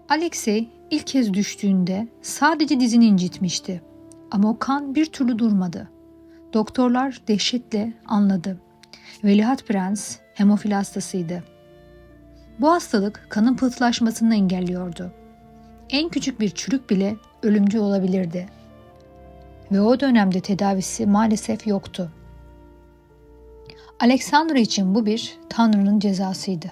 Alexey ilk kez düştüğünde sadece dizini incitmişti. Ama o kan bir türlü durmadı. Doktorlar dehşetle anladı. Veliaht Prens hemofili hastasıydı. Bu hastalık kanın pıhtılaşmasını engelliyordu. En küçük bir çürük bile ölümcül olabilirdi. Ve o dönemde tedavisi maalesef yoktu. Alexandra için bu bir Tanrı'nın cezasıydı.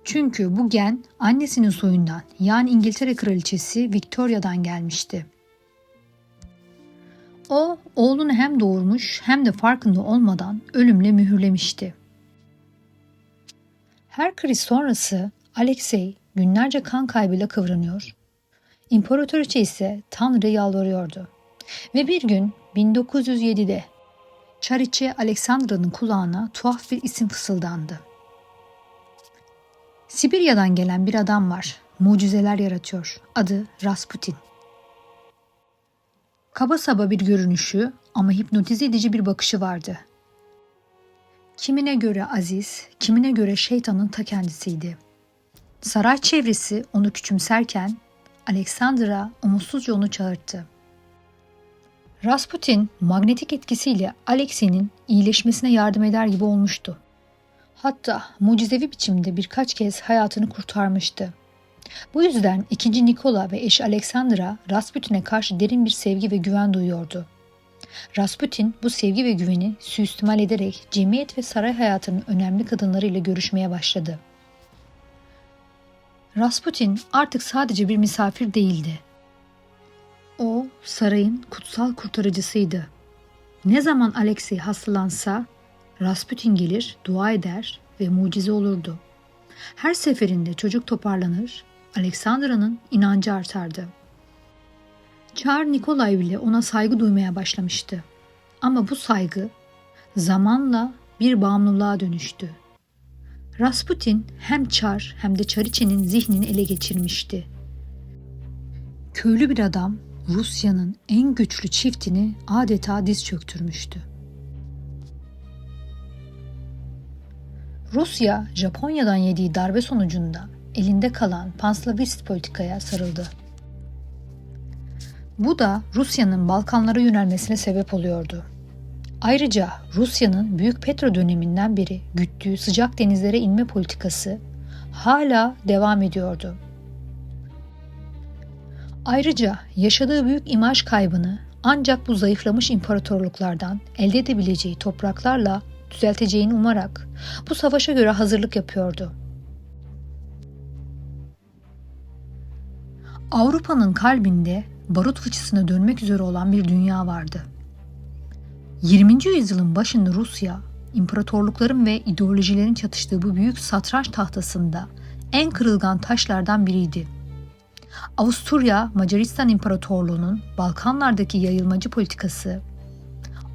Çünkü bu gen annesinin soyundan, yani İngiltere Kraliçesi Victoria'dan gelmişti. O oğlunu hem doğurmuş hem de farkında olmadan ölümle mühürlemişti. Her kriz sonrası Alexey günlerce kan kaybıyla kıvranıyor. İmparatoriçe ise Tanrı'ya yalvarıyordu. Ve bir gün 1907'de Çariçe Aleksandra'nın kulağına tuhaf bir isim fısıldandı. Sibirya'dan gelen bir adam var. Mucizeler yaratıyor. Adı Rasputin. Kaba saba bir görünüşü ama hipnotize edici bir bakışı vardı. Kimine göre aziz, kimine göre şeytanın ta kendisiydi. Saray çevresi onu küçümserken Aleksandra umutsuzca onu çağırttı. Rasputin magnetik etkisiyle Alexey'nin iyileşmesine yardım eder gibi olmuştu. Hatta mucizevi biçimde birkaç kez hayatını kurtarmıştı. Bu yüzden 2. Nikola ve eşi Aleksandra Rasputin'e karşı derin bir sevgi ve güven duyuyordu. Rasputin bu sevgi ve güveni suistimal ederek cemiyet ve saray hayatının önemli kadınlarıyla görüşmeye başladı. Rasputin artık sadece bir misafir değildi. O sarayın kutsal kurtarıcısıydı. Ne zaman Alexey hastalansa Rasputin gelir, dua eder ve mucize olurdu. Her seferinde çocuk toparlanır, Aleksandra'nın inancı artardı. Çar Nikolay bile ona saygı duymaya başlamıştı. Ama bu saygı zamanla bir bağımlılığa dönüştü. Rasputin hem Çar hem de Çariçe'nin zihnini ele geçirmişti. Köylü bir adam Rusya'nın en güçlü çiftini adeta diz çöktürmüştü. Rusya, Japonya'dan yediği darbe sonucunda elinde kalan panslavist politikaya sarıldı. Bu da Rusya'nın Balkanlara yönelmesine sebep oluyordu. Ayrıca Rusya'nın büyük Petro döneminden beri güttüğü sıcak denizlere inme politikası hala devam ediyordu. Ayrıca yaşadığı büyük imaj kaybını ancak bu zayıflamış imparatorluklardan elde edebileceği topraklarla düzelteceğini umarak bu savaşa göre hazırlık yapıyordu. Avrupa'nın kalbinde barut fıçısına dönmek üzere olan bir dünya vardı. 20. yüzyılın başında Rusya, imparatorlukların ve ideolojilerin çatıştığı bu büyük satranç tahtasında en kırılgan taşlardan biriydi. Avusturya Macaristan İmparatorluğu'nun Balkanlardaki yayılmacı politikası,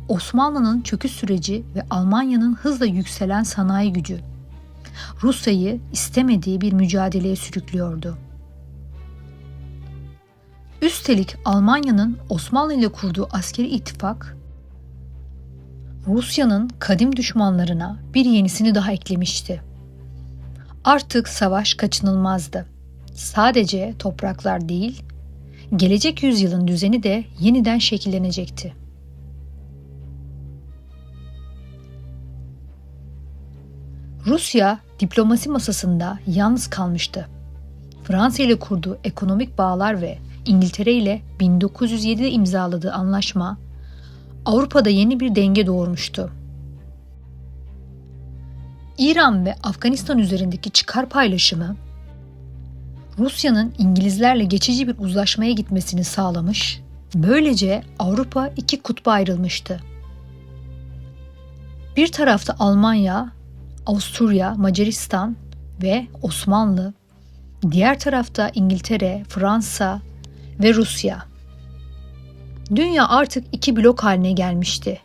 Osmanlı'nın çöküş süreci ve Almanya'nın hızla yükselen sanayi gücü, Rusya'yı istemediği bir mücadeleye sürüklüyordu. Üstelik Almanya'nın Osmanlı ile kurduğu askeri ittifak, Rusya'nın kadim düşmanlarına bir yenisini daha eklemişti. Artık savaş kaçınılmazdı. Sadece topraklar değil, gelecek yüzyılın düzeni de yeniden şekillenecekti. Rusya diplomasi masasında yalnız kalmıştı. Fransa ile kurduğu ekonomik bağlar ve İngiltere ile 1907'de imzaladığı anlaşma Avrupa'da yeni bir denge doğurmuştu. İran ve Afganistan üzerindeki çıkar paylaşımı Rusya'nın İngilizlerle geçici bir uzlaşmaya gitmesini sağlamış, böylece Avrupa iki kutba ayrılmıştı. Bir tarafta Almanya, Avusturya, Macaristan ve Osmanlı, diğer tarafta İngiltere, Fransa ve Rusya. Dünya artık iki blok haline gelmişti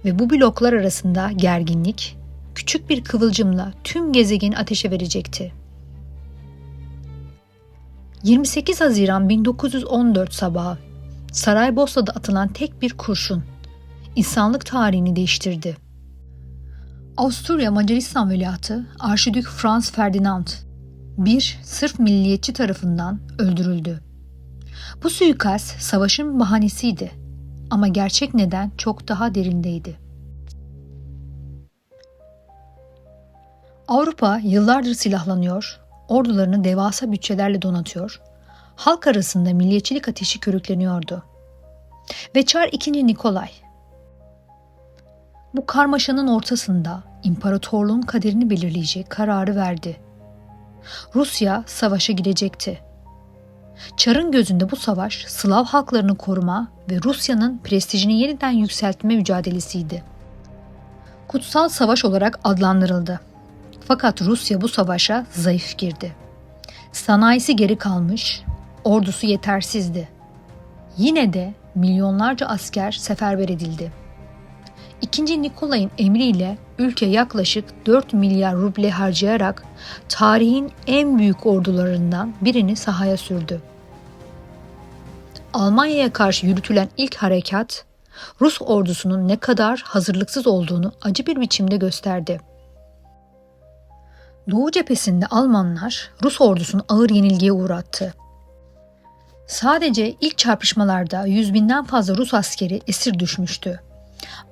ve bu bloklar arasında gerginlik küçük bir kıvılcımla tüm gezegeni ateşe verecekti. 28 Haziran 1914 sabahı Saraybosna'da atılan tek bir kurşun insanlık tarihini değiştirdi. Avusturya Macaristan Veliahtı Arşidük Franz Ferdinand bir sırf milliyetçi tarafından öldürüldü. Bu suikast savaşın bahanesiydi ama gerçek neden çok daha derindeydi. Avrupa yıllardır silahlanıyor, ordularını devasa bütçelerle donatıyor, halk arasında milliyetçilik ateşi körükleniyordu. Ve Çar II. Nikolay, bu karmaşanın ortasında imparatorluğun kaderini belirleyecek kararı verdi. Rusya savaşa girecekti. Çar'ın gözünde bu savaş Slav halklarını koruma ve Rusya'nın prestijini yeniden yükseltme mücadelesiydi. Kutsal Savaş olarak adlandırıldı. Fakat Rusya bu savaşa zayıf girdi. Sanayisi geri kalmış, ordusu yetersizdi. Yine de milyonlarca asker seferber edildi. II. Nikolay'ın emriyle ülke yaklaşık 4 milyar ruble harcayarak tarihin en büyük ordularından birini sahaya sürdü. Almanya'ya karşı yürütülen ilk harekat, Rus ordusunun ne kadar hazırlıksız olduğunu acı bir biçimde gösterdi. Doğu cephesinde Almanlar Rus ordusunu ağır yenilgiye uğrattı. Sadece ilk çarpışmalarda 100.000'den fazla Rus askeri esir düşmüştü.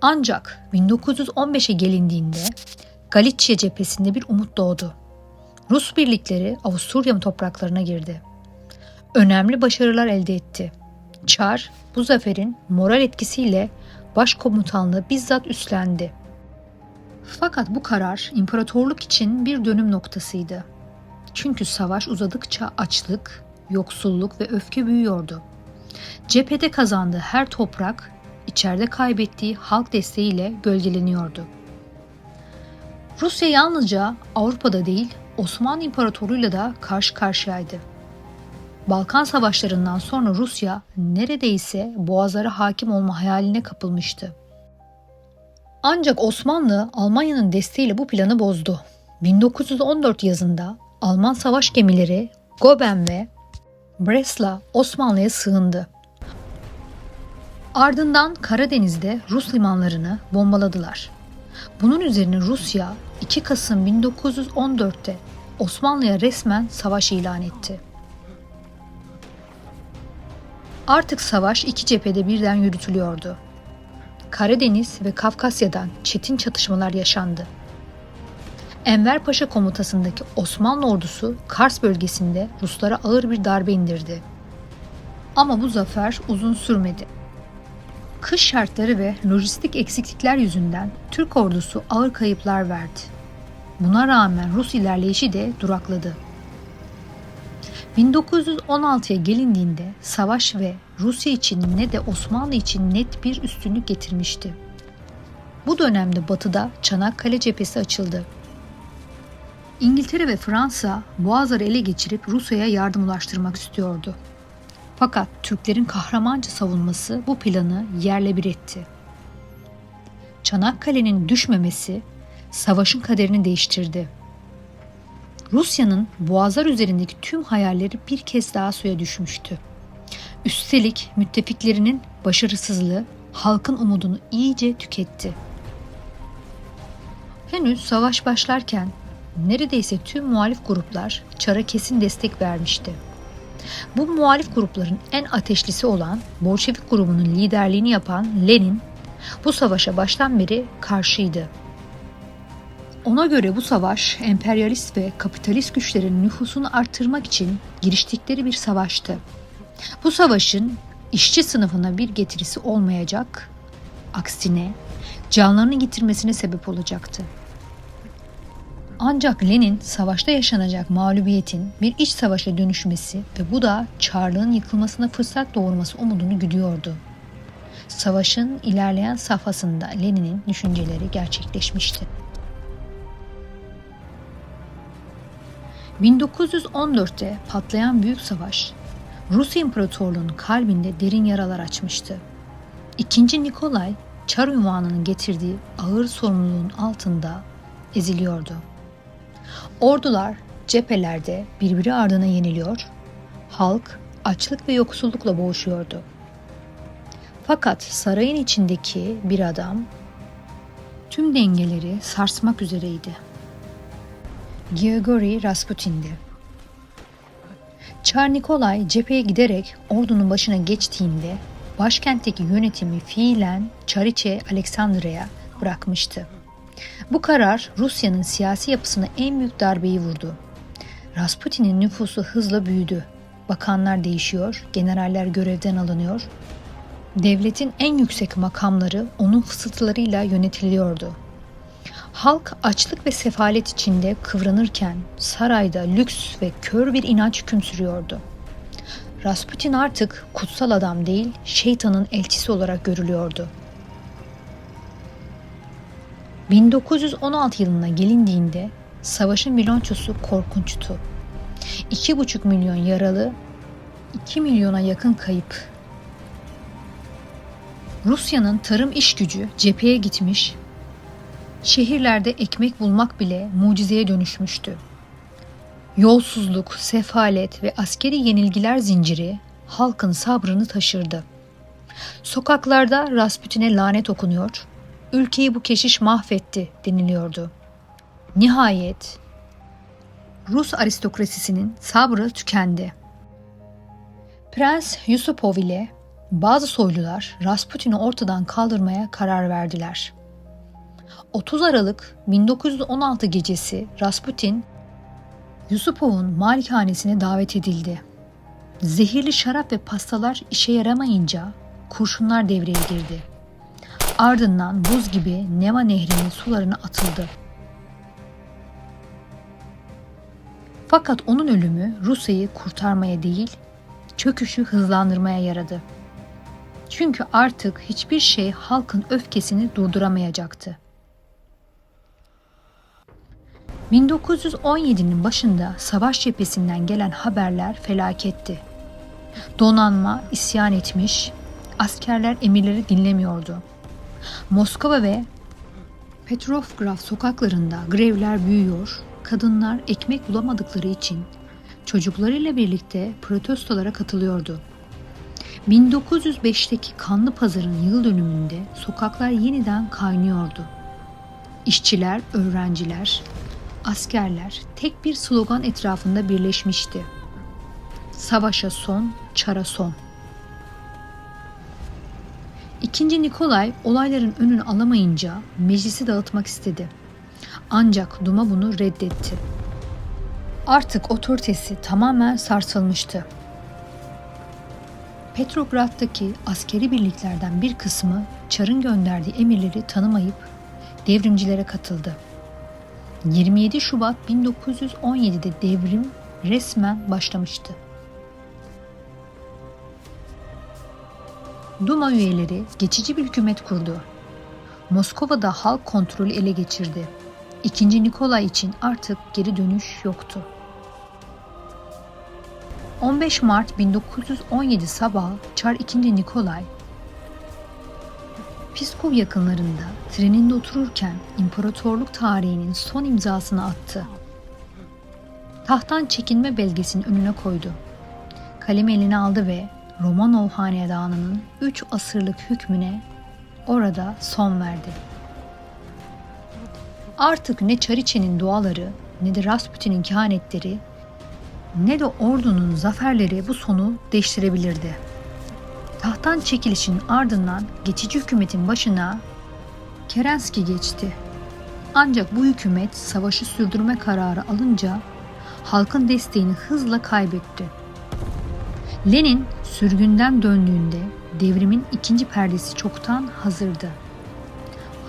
Ancak 1915'e gelindiğinde Galicia cephesinde bir umut doğdu. Rus birlikleri Avusturya topraklarına girdi. Önemli başarılar elde etti. Çar bu zaferin moral etkisiyle başkomutanlığı bizzat üstlendi. Fakat bu karar imparatorluk için bir dönüm noktasıydı. Çünkü savaş uzadıkça açlık, yoksulluk ve öfke büyüyordu. Cephede kazandığı her toprak, içeride kaybettiği halk desteğiyle gölgeleniyordu. Rusya yalnızca Avrupa'da değil, Osmanlı İmparatorluğu'yla da karşı karşıyaydı. Balkan savaşlarından sonra Rusya neredeyse boğazlara hakim olma hayaline kapılmıştı. Ancak Osmanlı, Almanya'nın desteğiyle bu planı bozdu. 1914 yazında Alman savaş gemileri Goben ve Bresla Osmanlı'ya sığındı. Ardından Karadeniz'de Rus limanlarını bombaladılar. Bunun üzerine Rusya 2 Kasım 1914'te Osmanlı'ya resmen savaş ilan etti. Artık savaş iki cephede birden yürütülüyordu. Karadeniz ve Kafkasya'dan çetin çatışmalar yaşandı. Enver Paşa komutasındaki Osmanlı ordusu Kars bölgesinde Ruslara ağır bir darbe indirdi. Ama bu zafer uzun sürmedi. Kış şartları ve lojistik eksiklikler yüzünden Türk ordusu ağır kayıplar verdi. Buna rağmen Rus ilerleyişi de durakladı. 1916'ya gelindiğinde savaş ve Rusya için ne de Osmanlı için net bir üstünlük getirmişti. Bu dönemde batıda Çanakkale cephesi açıldı. İngiltere ve Fransa Boğazları ele geçirip Rusya'ya yardım ulaştırmak istiyordu. Fakat Türklerin kahramanca savunması bu planı yerle bir etti. Çanakkale'nin düşmemesi savaşın kaderini değiştirdi. Rusya'nın Boğazlar üzerindeki tüm hayalleri bir kez daha suya düşmüştü. Üstelik müttefiklerinin başarısızlığı halkın umudunu iyice tüketti. Henüz savaş başlarken neredeyse tüm muhalif gruplar Çar'a kesin destek vermişti. Bu muhalif grupların en ateşlisi olan Bolşevik grubunun liderliğini yapan Lenin bu savaşa baştan beri karşıydı. Ona göre bu savaş emperyalist ve kapitalist güçlerin nüfusunu artırmak için giriştikleri bir savaştı. Bu savaşın işçi sınıfına bir getirisi olmayacak, aksine canlarını yitirmesine sebep olacaktı. Ancak Lenin savaşta yaşanacak mağlubiyetin bir iç savaşa dönüşmesi ve bu da Çarlığın yıkılmasına fırsat doğurması umudunu güdüyordu. Savaşın ilerleyen safhasında Lenin'in düşünceleri gerçekleşmişti. 1914'te patlayan Büyük Savaş, Rus İmparatorluğu'nun kalbinde derin yaralar açmıştı. İkinci Nikolay, Çar unvanının getirdiği ağır sorumluluğun altında eziliyordu. Ordular cephelerde birbiri ardına yeniliyor, halk açlık ve yoksullukla boğuşuyordu. Fakat sarayın içindeki bir adam tüm dengeleri sarsmak üzereydi. Grigori Rasputin'di. Çar Nikolay cepheye giderek ordunun başına geçtiğinde başkentteki yönetimi fiilen Çariçe Aleksandra'ya bırakmıştı. Bu karar Rusya'nın siyasi yapısına en büyük darbeyi vurdu. Rasputin'in nüfusu hızla büyüdü. Bakanlar değişiyor, generaller görevden alınıyor. Devletin en yüksek makamları onun fısıltılarıyla yönetiliyordu. Halk açlık ve sefalet içinde kıvranırken sarayda lüks ve kör bir inanç hüküm sürüyordu. Rasputin artık kutsal adam değil, şeytanın elçisi olarak görülüyordu. 1916 yılına gelindiğinde savaşın bilançosu korkunçtu. 2,5 milyon yaralı, 2 milyona yakın kayıp. Rusya'nın tarım iş gücü cepheye gitmiş, şehirlerde ekmek bulmak bile mucizeye dönüşmüştü. Yolsuzluk, sefalet ve askeri yenilgiler zinciri halkın sabrını taşırdı. Sokaklarda Rasputin'e lanet okunuyor, ülkeyi bu keşiş mahvetti deniliyordu. Nihayet Rus aristokrasisinin sabrı tükendi. Prens Yusupov ile bazı soylular Rasputin'i ortadan kaldırmaya karar verdiler. 30 Aralık 1916 gecesi Rasputin, Yusupov'un malikanesine davet edildi. Zehirli şarap ve pastalar işe yaramayınca kurşunlar devreye girdi. Ardından buz gibi Neva Nehri'nin sularına atıldı. Fakat onun ölümü Rusya'yı kurtarmaya değil, çöküşü hızlandırmaya yaradı. Çünkü artık hiçbir şey halkın öfkesini durduramayacaktı. 1917'nin başında savaş cephesinden gelen haberler felaketti. Donanma isyan etmiş, askerler emirleri dinlemiyordu. Moskova ve Petrovgrad sokaklarında grevler büyüyor, kadınlar ekmek bulamadıkları için çocuklarıyla birlikte protestolara katılıyordu. 1905'teki Kanlı Pazar'ın yıl dönümünde sokaklar yeniden kaynıyordu. İşçiler, öğrenciler, askerler tek bir slogan etrafında birleşmişti. Savaşa son, çara son. İkinci Nikolay olayların önünü alamayınca meclisi dağıtmak istedi. Ancak Duma bunu reddetti. Artık otoritesi tamamen sarsılmıştı. Petrograd'daki askeri birliklerden bir kısmı Çar'ın gönderdiği emirleri tanımayıp devrimcilere katıldı. 27 Şubat 1917'de devrim resmen başlamıştı. Duma üyeleri geçici bir hükümet kurdu. Moskova'da halk kontrolü ele geçirdi. İkinci Nikolay için artık geri dönüş yoktu. 15 Mart 1917 sabahı Çar II. Nikolay, Pskov yakınlarında treninde otururken imparatorluk tarihinin son imzasını attı. Tahttan çekilme belgesini önüne koydu. Kalemi eline aldı ve Romanov hanedanının 3 asırlık hükmüne orada son verdi. Artık ne Çariçe'nin duaları, ne de Rasputin'in kehanetleri, ne de ordunun zaferleri bu sonu değiştirebilirdi. Tahttan çekilişin ardından geçici hükümetin başına Kerenski geçti. Ancak bu hükümet savaşı sürdürme kararı alınca halkın desteğini hızla kaybetti. Lenin sürgünden döndüğünde devrimin ikinci perdesi çoktan hazırdı.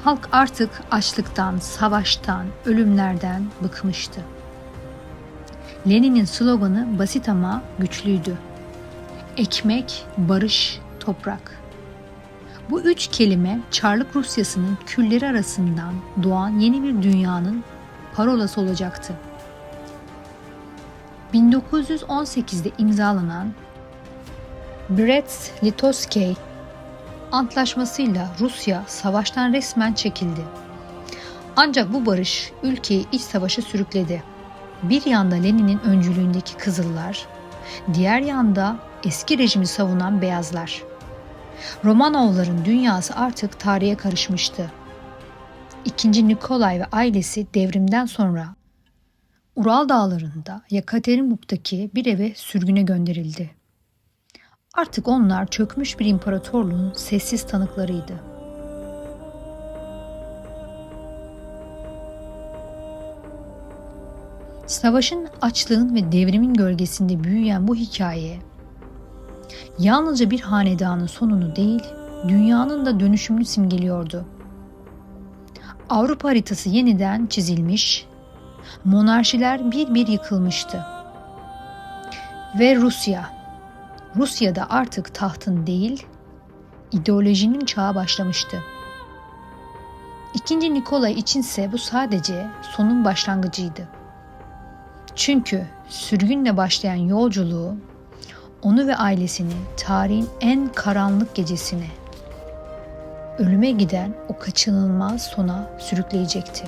Halk artık açlıktan, savaştan, ölümlerden bıkmıştı. Lenin'in sloganı basit ama güçlüydü. Ekmek, barış, toprak. Bu 3 kelime Çarlık Rusyası'nın külleri arasından doğan yeni bir dünyanın parolası olacaktı. 1918'de imzalanan Brest-Litovsk Antlaşması'yla Rusya savaştan resmen çekildi. Ancak bu barış ülkeyi iç savaşa sürükledi. Bir yanda Lenin'in öncülüğündeki Kızıllar, diğer yanda eski rejimi savunan Beyazlar. Romanovların dünyası artık tarihe karışmıştı. İkinci Nikolay ve ailesi devrimden sonra Ural Dağları'nda Yekaterinburg'daki bir eve sürgüne gönderildi. Artık onlar çökmüş bir imparatorluğun sessiz tanıklarıydı. Savaşın, açlığın ve devrimin gölgesinde büyüyen bu hikaye, yalnızca bir hanedanın sonunu değil, dünyanın da dönüşümünü simgeliyordu. Avrupa haritası yeniden çizilmiş, monarşiler bir bir yıkılmıştı. Ve Rusya'da artık tahtın değil, ideolojinin çağı başlamıştı. İkinci Nikolay içinse bu sadece sonun başlangıcıydı. Çünkü sürgünle başlayan yolculuğu onu ve ailesini tarihin en karanlık gecesine, ölüme giden o kaçınılmaz sona sürükleyecekti.